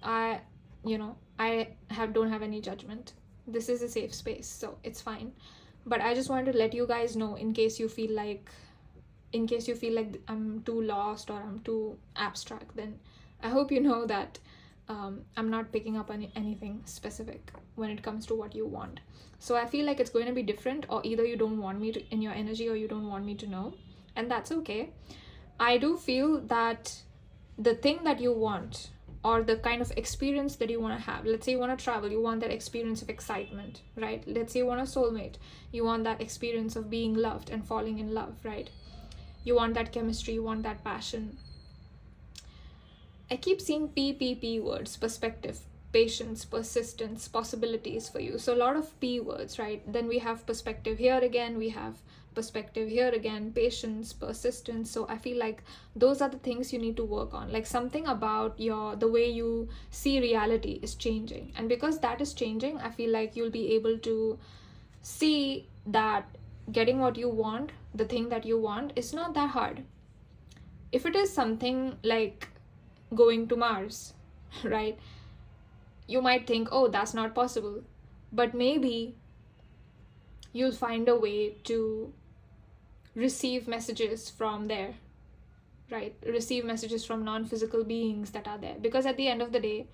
I don't have any judgment. This is a safe space, so it's fine. But I just wanted to let you guys know, in case you feel like I'm too lost or I'm too abstract, then I hope you know that I'm not picking up on anything specific when it comes to what you want. So I feel like it's going to be different, or either you don't want me in your energy, or you don't want me to know, and that's okay. I do feel that the thing that you want, or the kind of experience that you want to have, let's say you want to travel, you want that experience of excitement, right? Let's say you want a soulmate, you want that experience of being loved and falling in love, right? You want that chemistry, you want that passion. I keep seeing P words: perspective, patience, persistence, possibilities for you. So a lot of P words, right? Then we have perspective here again, we have perspective here again, patience, persistence. So I feel like those are the things you need to work on. Like, something about the way you see reality is changing, and because that is changing, I feel like you'll be able to see that getting what you want, the thing that you want, is not that hard. If it is something like going to Mars, right, you might think, oh, that's not possible, but maybe you'll find a way to receive messages from there, right? Receive messages from non-physical beings that are there. Because at the end of the day,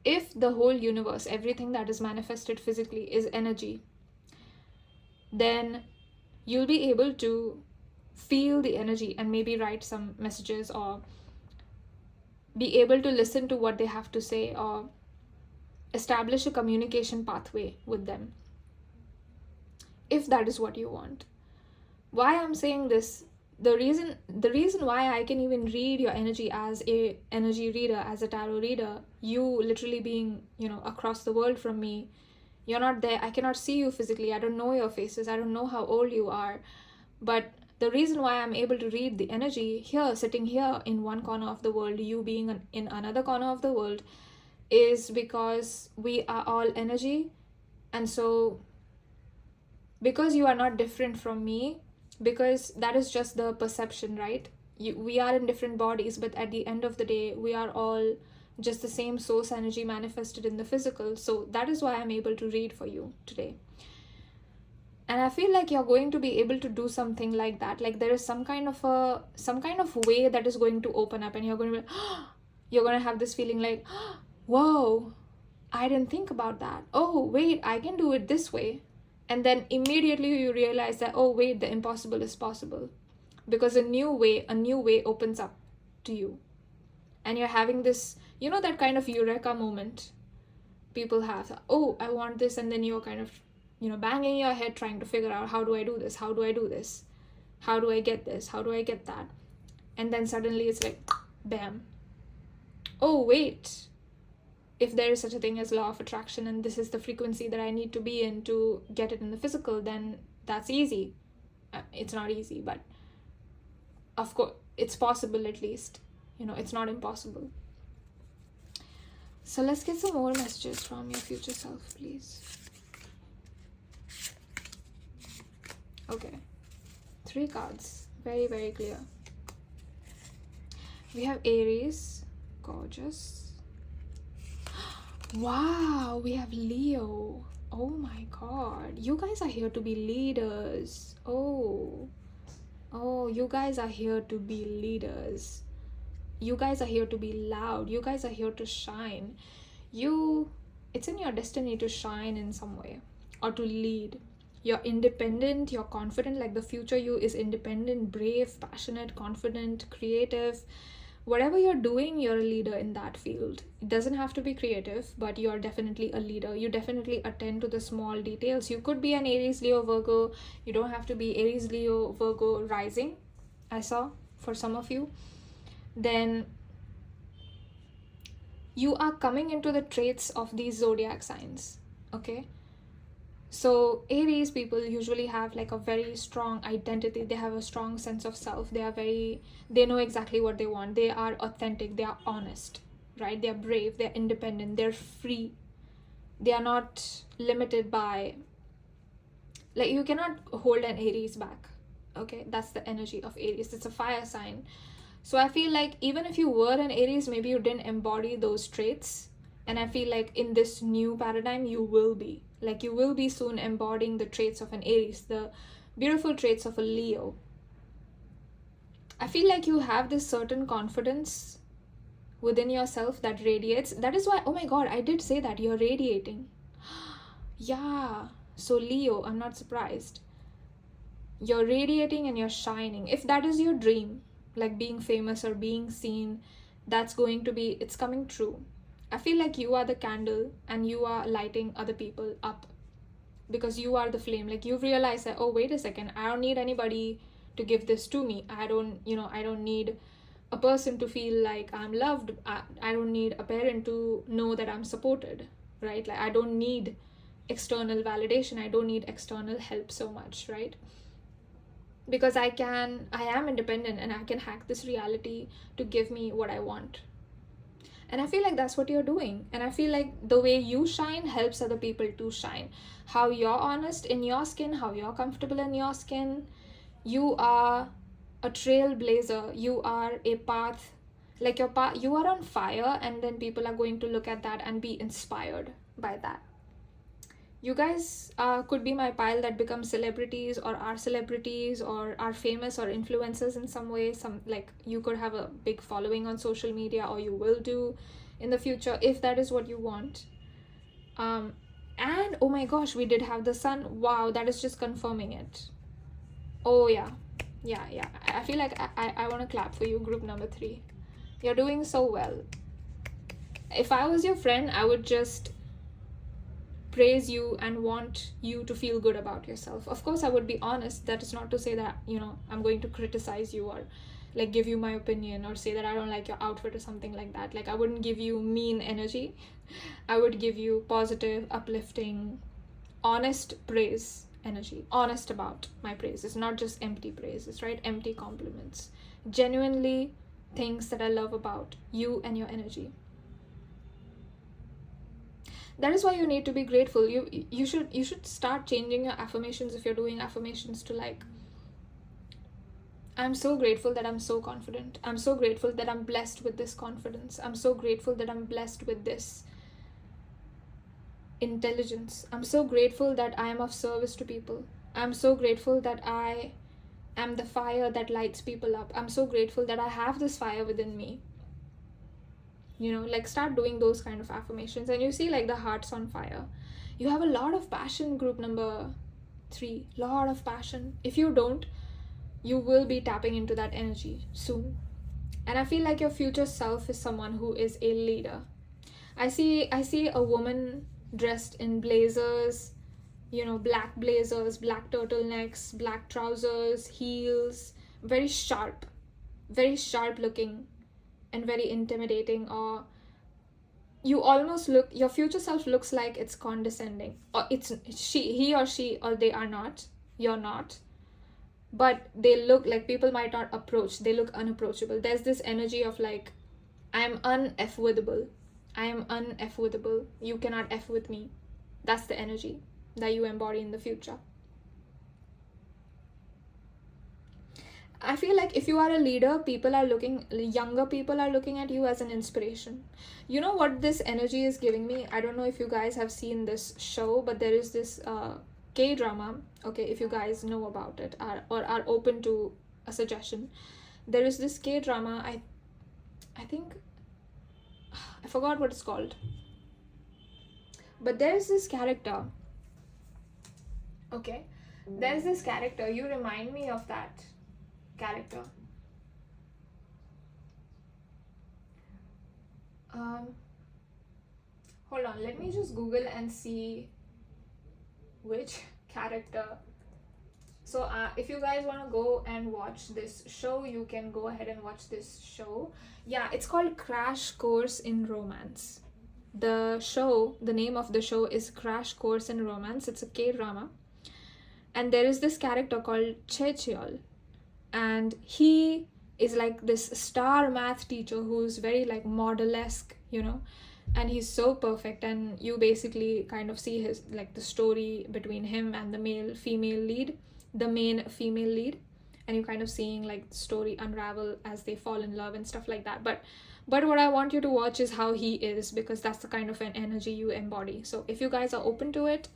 if the whole universe, everything that is manifested physically, is energy, then you'll be able to feel the energy and maybe write some messages, or be able to listen to what they have to say, or establish a communication pathway with them, if that is what you want. Why I'm saying this, the reason why I can even read your energy as a energy reader, as a tarot reader, you literally being across the world from me, you're not there, I cannot see you physically, I don't know your faces, I don't know how old you are, but the reason why I'm able to read the energy here, sitting here in one corner of the world, you being in another corner of the world, is because we are all energy. And so, because you are not different from me, because that is just the perception, right? We are in different bodies, but at the end of the day, we are all just the same source energy manifested in the physical. So that is why I'm able to read for you today. And I feel like you're going to be able to do something like that. Like, there is some kind of way that is going to open up, and you're going to be, you're going to have this feeling like, whoa, I didn't think about that. Oh, wait, I can do it this way. And then immediately you realize that, oh, wait, the impossible is possible. Because a new way opens up to you. And you're having this, that kind of eureka moment people have. Oh, I want this. And then you're kind of, banging your head trying to figure out, how do I do this? How do I do this? How do I get this? How do I get that? And then suddenly it's like, bam. Oh, wait. If there is such a thing as law of attraction, and this is the frequency that I need to be in to get it in the physical, then that's easy. It's not easy, but of course it's possible. At least, it's not impossible. So let's get some more messages from your future self, please. Okay, 3 cards, very, very clear. We have Aries, gorgeous. Wow, we have Leo. Oh my god, you guys are here to be leaders. Oh, you guys are here to be leaders. You guys are here to be loud. You guys are here to shine. It's in your destiny to shine in some way or to lead. You're independent, you're confident, like the future you is independent, brave, passionate, confident, creative. Whatever you're doing, you're a leader in that field. It doesn't have to be creative, but you're definitely a leader. You definitely attend to the small details. You could be an Aries, Leo, Virgo. You don't have to be Aries, Leo, Virgo rising, I saw, for some of you. Then you are coming into the traits of these zodiac signs, okay? So Aries people usually have like a very strong identity. They have a strong sense of self. They know exactly what they want. They are authentic. They are honest, right? They are brave. They're independent. They're free. They are not limited by, like, you cannot hold an Aries back, okay? That's the energy of Aries. It's a fire sign. So I feel like even if you were an Aries, maybe you didn't embody those traits. And I feel like in this new paradigm, you will be. Like, you will be soon embodying the traits of an Aries, the beautiful traits of a Leo. I feel like you have this certain confidence within yourself that radiates. That is why, oh my god, I did say that, you're radiating. Yeah, so Leo, I'm not surprised. You're radiating and you're shining. If that is your dream, like being famous or being seen, it's coming true. I feel like you are the candle and you are lighting other people up because you are the flame. Like, you've realized that, oh, wait a second, I don't need anybody to give this to me. I don't need a person to feel like I'm loved. I don't need a parent to know that I'm supported, right? Like, I don't need external validation. I don't need external help so much, right? Because I am independent and I can hack this reality to give me what I want. And I feel like that's what you're doing. And I feel like the way you shine helps other people to shine. How you're honest in your skin, how you're comfortable in your skin. You are a trailblazer. You are a path. Like, you are on fire, and then people are going to look at that and be inspired by that. You guys could be my pile that becomes celebrities or are celebrities or are famous or influencers in some way. Like, you could have a big following on social media, or you will do in the future if that is what you want. And oh my gosh, we did have the sun. Wow, that is just confirming it. Oh yeah. I feel like I want to clap for you, group number 3. You're doing so well. If I was your friend, I would just praise you and want you to feel good about yourself. Of course, I would be honest. That is not to say that, I'm going to criticize you or like give you my opinion or say that I don't like your outfit or something like that. Like, I wouldn't give you mean energy. I would give you positive, uplifting, honest praise energy. Honest about my praises, not just empty praises, right? Empty compliments. Genuinely things that I love about you and your energy. That is why you need to be grateful. You should start changing your affirmations if you're doing affirmations to like, I'm so grateful that I'm so confident. I'm so grateful that I'm blessed with this confidence. I'm so grateful that I'm blessed with this intelligence. I'm so grateful that I am of service to people. I'm so grateful that I am the fire that lights people up. I'm so grateful that I have this fire within me. Like, start doing those kind of affirmations and you see like the heart's on fire. You have a lot of passion, group number 3. Lot of passion. If you don't, you will be tapping into that energy soon. And I feel like your future self is someone who is a leader. I see a woman dressed in blazers, black blazers, black turtlenecks, black trousers, heels, very sharp looking and very intimidating. Or you almost your future self looks like it's condescending, or he or she, or they are not, you're not, but they look like people might not approach. They look unapproachable. There's this energy of like, I am un-f-withable. I am un-f-withable. You cannot f with me. That's the energy that you embody in the future. I feel like if you are a leader, younger people are looking at you as an inspiration. You know what this energy is giving me? I don't know if you guys have seen this show, but there is this K-drama. Okay, if you guys know about it or are open to a suggestion. There is this K-drama, I think, I forgot what it's called. But there's this character. Okay, there's this character. You remind me of that character. Hold on, let me just Google and see which character. So if you guys want to go and watch this show, you can go ahead and watch this show. Yeah, it's called Crash Course in Romance. The name of the show is Crash Course in Romance. It's a K-drama. And there is this character called 𝑒 and he is like this star math teacher who's very like model-esque, you know, and he's so perfect, and you basically kind of see his like the story between him and the main female lead, and you're kind of seeing like the story unravel as they fall in love and stuff like that. But what I want you to watch is how he is, because that's the kind of an energy you embody. So if you guys are open to it,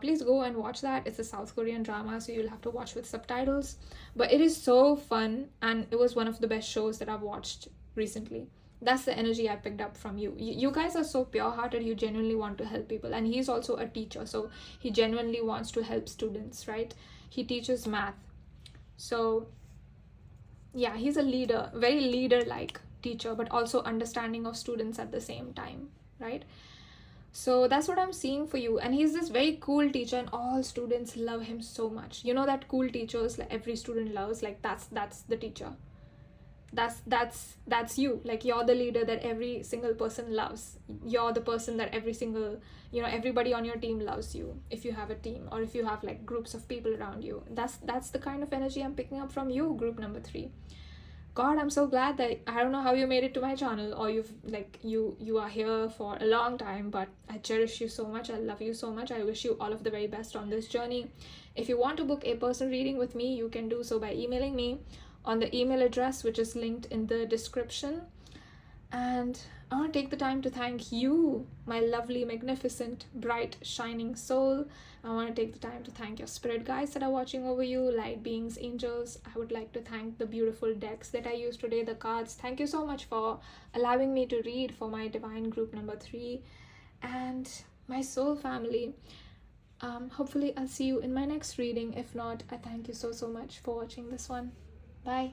please go and watch that. It's a South Korean drama, so you'll have to watch with subtitles, but it is so fun, and it was one of the best shows that I've watched recently. That's the energy I picked up from you. You guys are so pure-hearted. You genuinely want to help people, and he's also a teacher, so he genuinely wants to help students, right? He teaches math, so yeah, he's a leader, very leader-like teacher, but also understanding of students at the same time, right? So that's what I'm seeing for you. And he's this very cool teacher, and all students love him so much. You know that cool teachers like every student loves, like that's the teacher. That's you. Like, you're the leader that every single person loves. You're the person that every single, you know, everybody on your team loves you, if you have a team, or if you have like groups of people around you. That's the kind of energy I'm picking up from you, group number 3. God, I'm so glad that I don't know how you made it to my channel, or you've like you are here for a long time, but I cherish you so much. I love you so much. I wish you all of the very best on this journey. If you want to book a personal reading with me, you can do so by emailing me on the email address which is linked in the description. And I want to take the time to thank you, my lovely, magnificent, bright, shining soul. I want to take the time to thank your spirit guides that are watching over you, light beings, angels. I would like to thank the beautiful decks that I used today, the cards. Thank you so much for allowing me to read for my divine group number 3 and my soul family. Hopefully I'll see you in my next reading. If not, I thank you so much for watching this one. Bye.